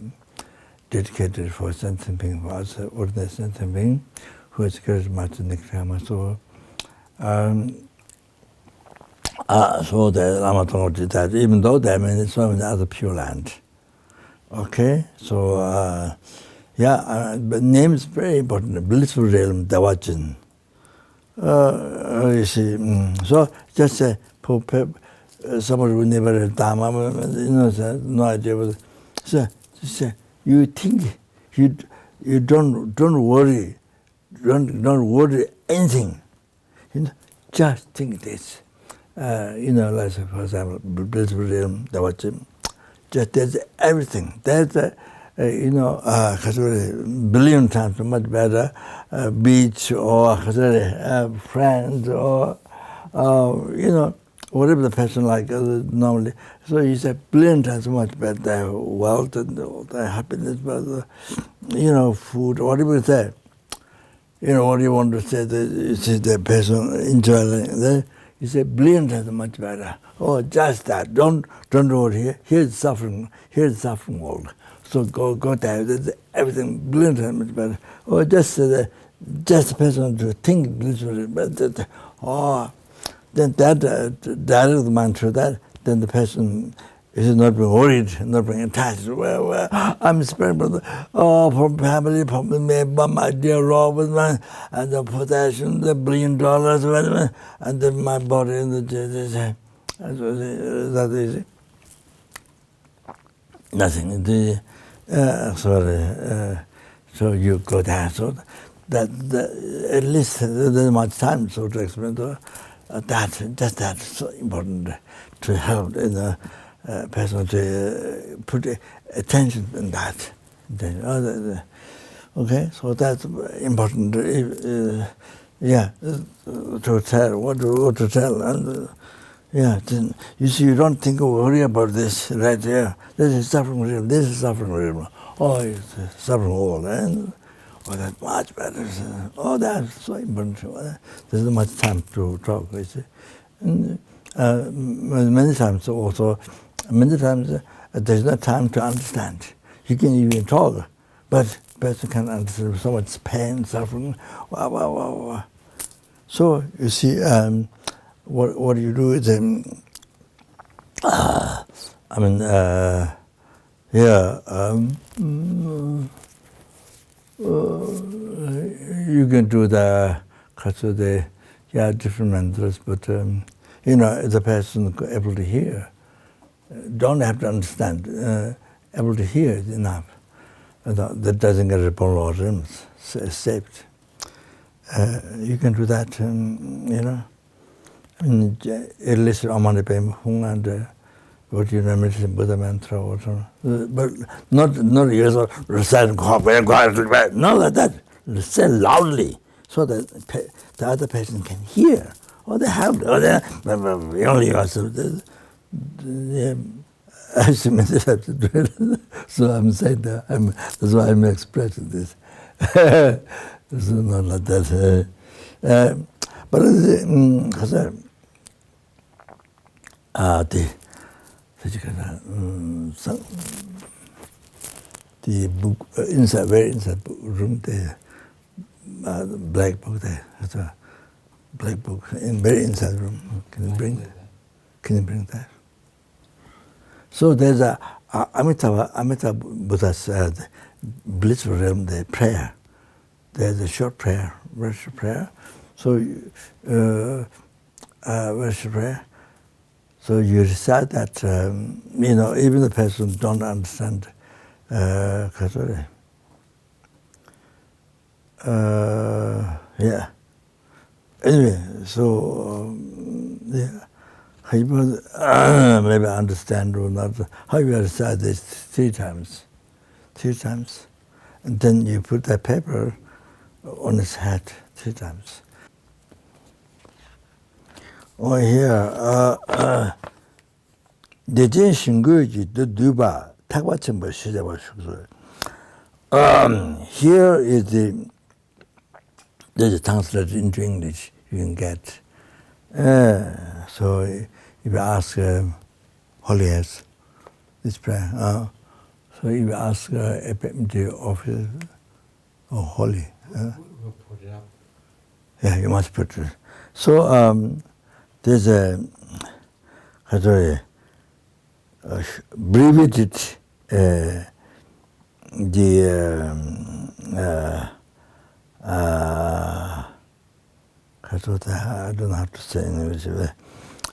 dedicated for sentient being, for us, ordinary sentient being, who is charismatic Nikama. So so the Lama Tsongkhapa did that, even though there are so many other Pure Land. Okay, so but name is very important. Blissful realm, Dawajin. You see, so just say, somebody who never read Dharma, no idea what. So you think, you don't worry, don't worry anything. Just think this. Like for example, blissful realm, Dawajin. Just there's everything. There's billion times much better beach or friends or whatever the person like normally. So you say billion times much better. Their wealth and their happiness, but food, whatever you say. What do you want to say? You see the person enjoying. You say billion times much better. Oh, just that. Don't worry. Here's suffering. Here's suffering world. So go there. There's everything billion times much better. Or just the person to think literally. But then that direct mantra. That then the person is not being worried, not being attached. Well, I'm sparing from family, from my dear Lord, and the possession, the $1 billion, and then my body in the that is nothing. So you go there. So that at least there's much time so to explain that so important to help person to put attention in that. Okay, so that's important. To tell what to tell, and then you see, you don't think or worry about this right here. This is suffering real. This is suffering real. Oh, it's suffering all, and that's much better. Oh, that's so important. There's not much time to talk. You see, and many times there's no time to understand. You can even talk, but person can't understand so much pain, suffering. Wow. So you see, what you do is, you can do the different mantras, but the person able to hear. Don't have to understand. Able to hear is enough. That doesn't get upon all rims, saved. You can do that, at least Amanipem Hung and what you remember Buddha mantra or something. But not years of reciting not like that. Say loudly so that the other person can hear. Or they have only yourself. I have to do it. So I'm saying that that's why I'm expressing this. This is not like that. But the book inside, very inside room, the black book there. It's a black book in very inside room. Can you bring that? So there's Amitabha Buddha's blissful realm, the prayer. There's a short prayer, very short prayer. So very short prayer. So you recite that, even the person don't understand Yeah. Anyway, so yeah, you maybe understand or not. How you recite this 3 times, and then you put that paper on his head 3 times. Oh, here, the Shinguji, the Duba, Takwachimba Shidaba Shukso. Here is there's a translation into English you can get. So if you ask Holiest, this prayer, so if you ask FPMT officer or Holy, We'll put it up. yeah, you must put it. So there's a abbreviated I don't know how to say in English,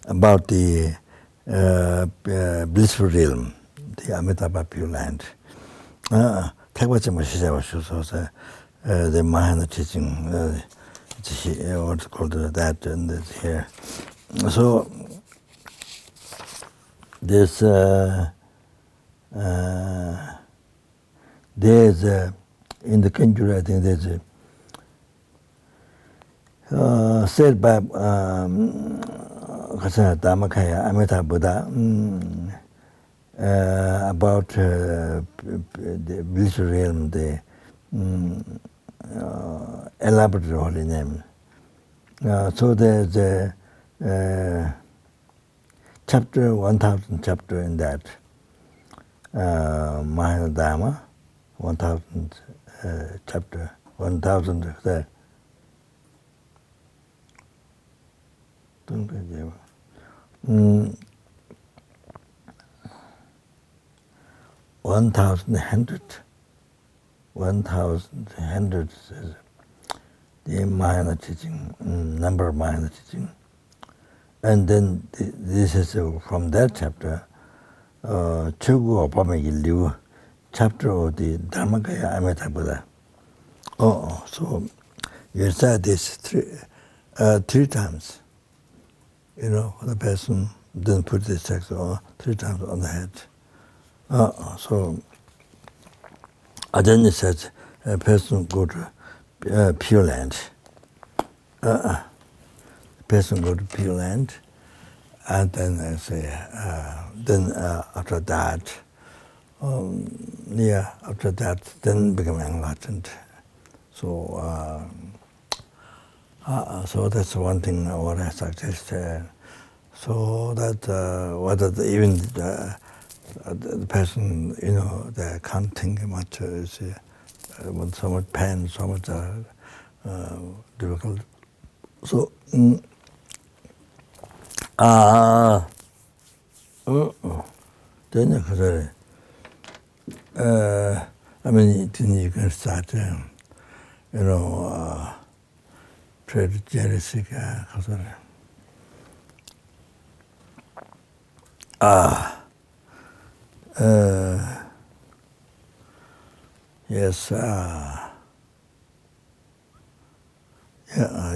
about the blissful realm, the Amitabha Pure Land. The Mahayana teaching, what's called that, and it's here. So there's in the Kanjura, I think there's said by Dhammakaya, Amitabha Buddha, about the blissful realm, the elaborate holy name. So there's a chapter, 1000 chapter in that Mahayana Dhamma, 1000 chapter, 1000 there. 1,100 is the Mahayana teaching, number of Mahayana teaching. And then this is from that chapter, Chogu Opamegi Liu, chapter of the Dharmakaya Amitabha Buddha. So you recite this 3 times. You know, for the person then put this text 3 times on the head. So then it says a person go to Pure Land. Person go to Pure Land, and then I say, then after that, after that, then become enlightened. So, so that's one thing what I suggest. So that whether even the person, you know, they can't think much, with so much pain, so much difficult. So, then I mean, then you can start, you know, try to Cherishing, yes, yeah,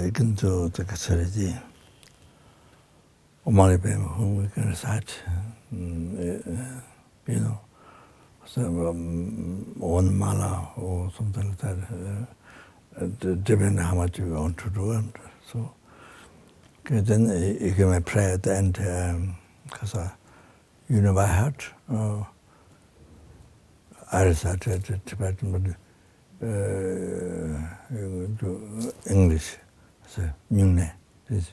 you can do the Cherishing. Omari Bema, whom we can recite, you know, so, 1 mala or something like that, depending how much you want to do. And so, okay, then you can pray at the end, because you know by heart. I recited Tibetan, but you do English, so nyam. This.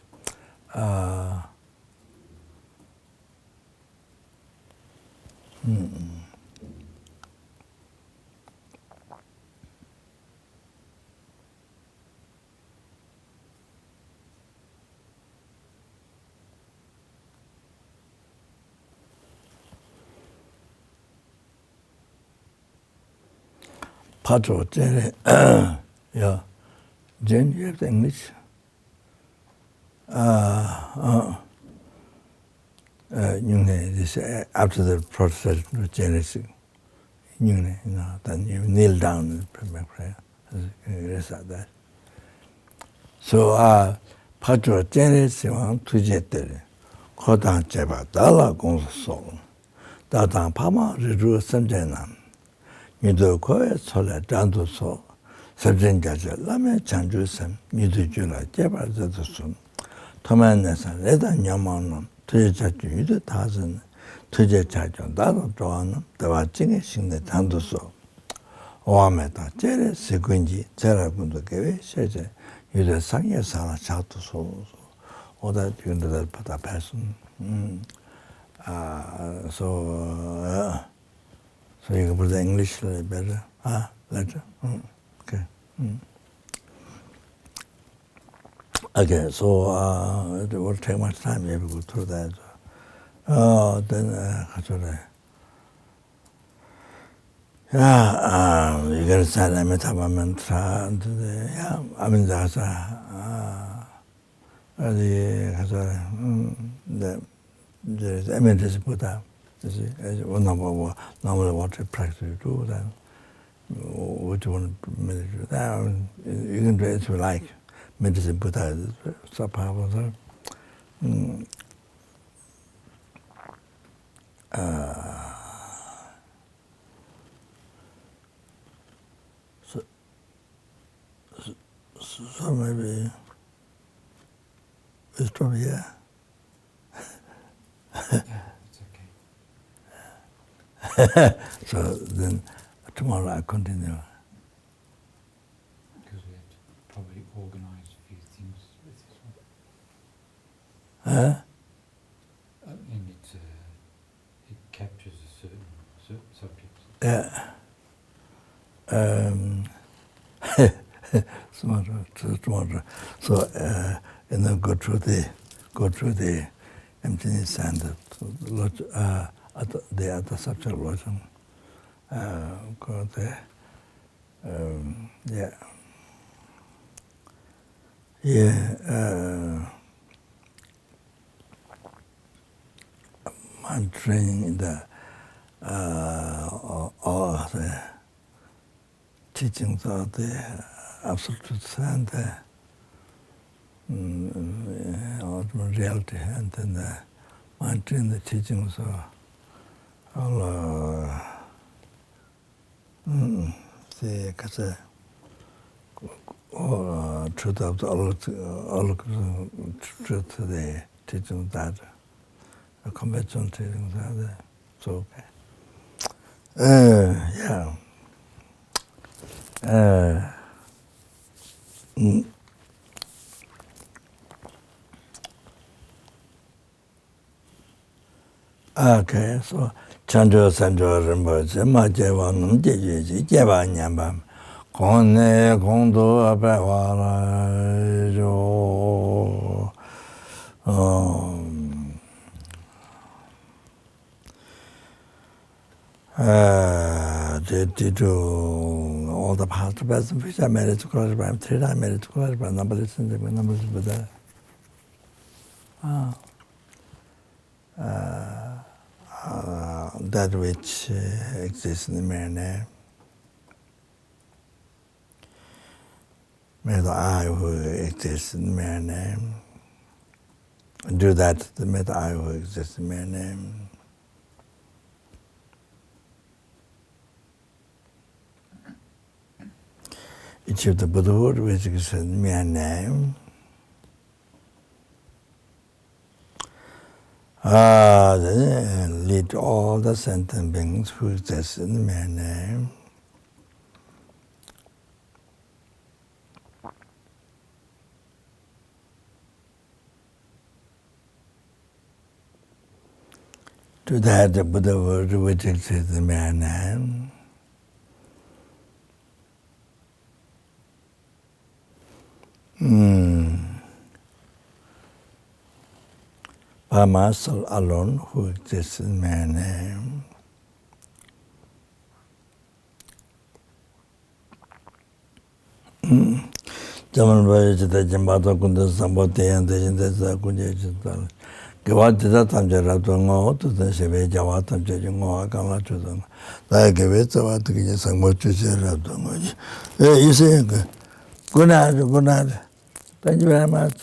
Pato, yeah. Jen, you have the English? This after the Protestant Cherishing, you know, then you kneel down and pray. Recite that. So, Pacho Cherishing Tujetere, Kopan Cheba, Dala Gonso, Datan Pama, Riru Samjenam, Mido Koya Sola, Dandu So, Sabjengaja, Lame Chanjusam, Mido Jula, Jeba Zadusun, Tomanesa, Leda Nyamanam, Tujachu, Yudu Tazan, Tujachajon, Dado Joanam, the Waching Sing the Tanduso. 오함에다 제레 세군지 제라군도 개회 세제 유대 상에 살아 자투소 오다 윤들 받아 배순 so you can put the English better later okay okay so it will take much time if we go through that then you're going to say Amitabha mantra, the eminence Buddha. This is one of normally what you practice do, then what you want to meditate. You can do it if you like. Medicine Buddha is so powerful. So maybe we stop here. Yeah, it's okay. So then tomorrow I continue. Because we have to probably organize a few things with this one. And it captures a certain subject. Yeah. Tomorrow. So and then go through the emptiness and the other subject logic. Go there. My training in the all the teachings of the absolute truth and the ultimate reality, and then maintain the teachings of all the truth of the all truth, the teachings that conventional teachings that so okay, so Chandra Sandra Rinpoche, Maitreya Namjeji, Jeba Nyambam, Kone Kondo Abewara Jo. All the past present which I made to cross by 3 times, I made to cross by number listening, numbers with that. That which exists in the mere name. May the I who exists in the mere name do that, the may the I who exists in the mere name. Each of the Buddhahood which exists in the mere name. Then lead all the sentient beings who exist in the mere name. To that the Buddhahood which exists in the mere name. By myself alone who exists in my name. Jaman Vajita Jambata Kunda Sambhati and the Jindasa Kunja Gewatida Tamjarabdo Ngo, to the Sheve Jawatam Jajungo, Kamachudon. Like a bit of what to get some more to say Rabdon. You say, good night, good night. Thank you very much.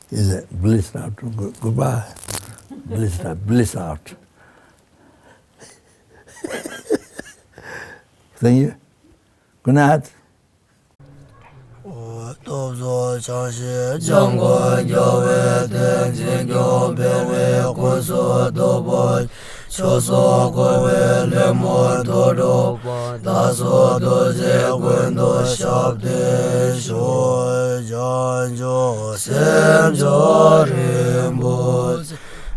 He said, bliss out, goodbye. Bliss out. Thank you. Good night. Choso kowe le mo do da so do je gwendo shabde sho jan jo sem jo rimbo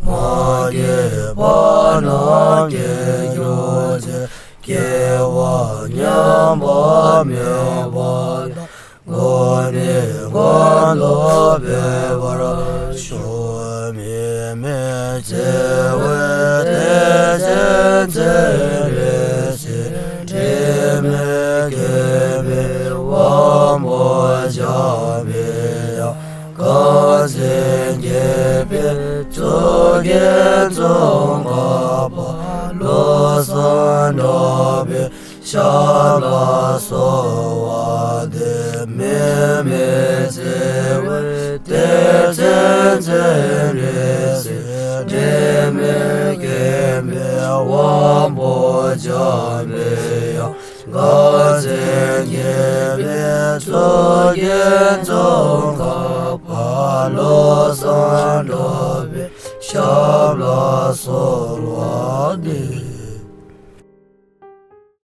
ma ge ba na ge yo je ke wa nyam ba me ba go ne go lo be ba ra sho me je we Shabla solwa de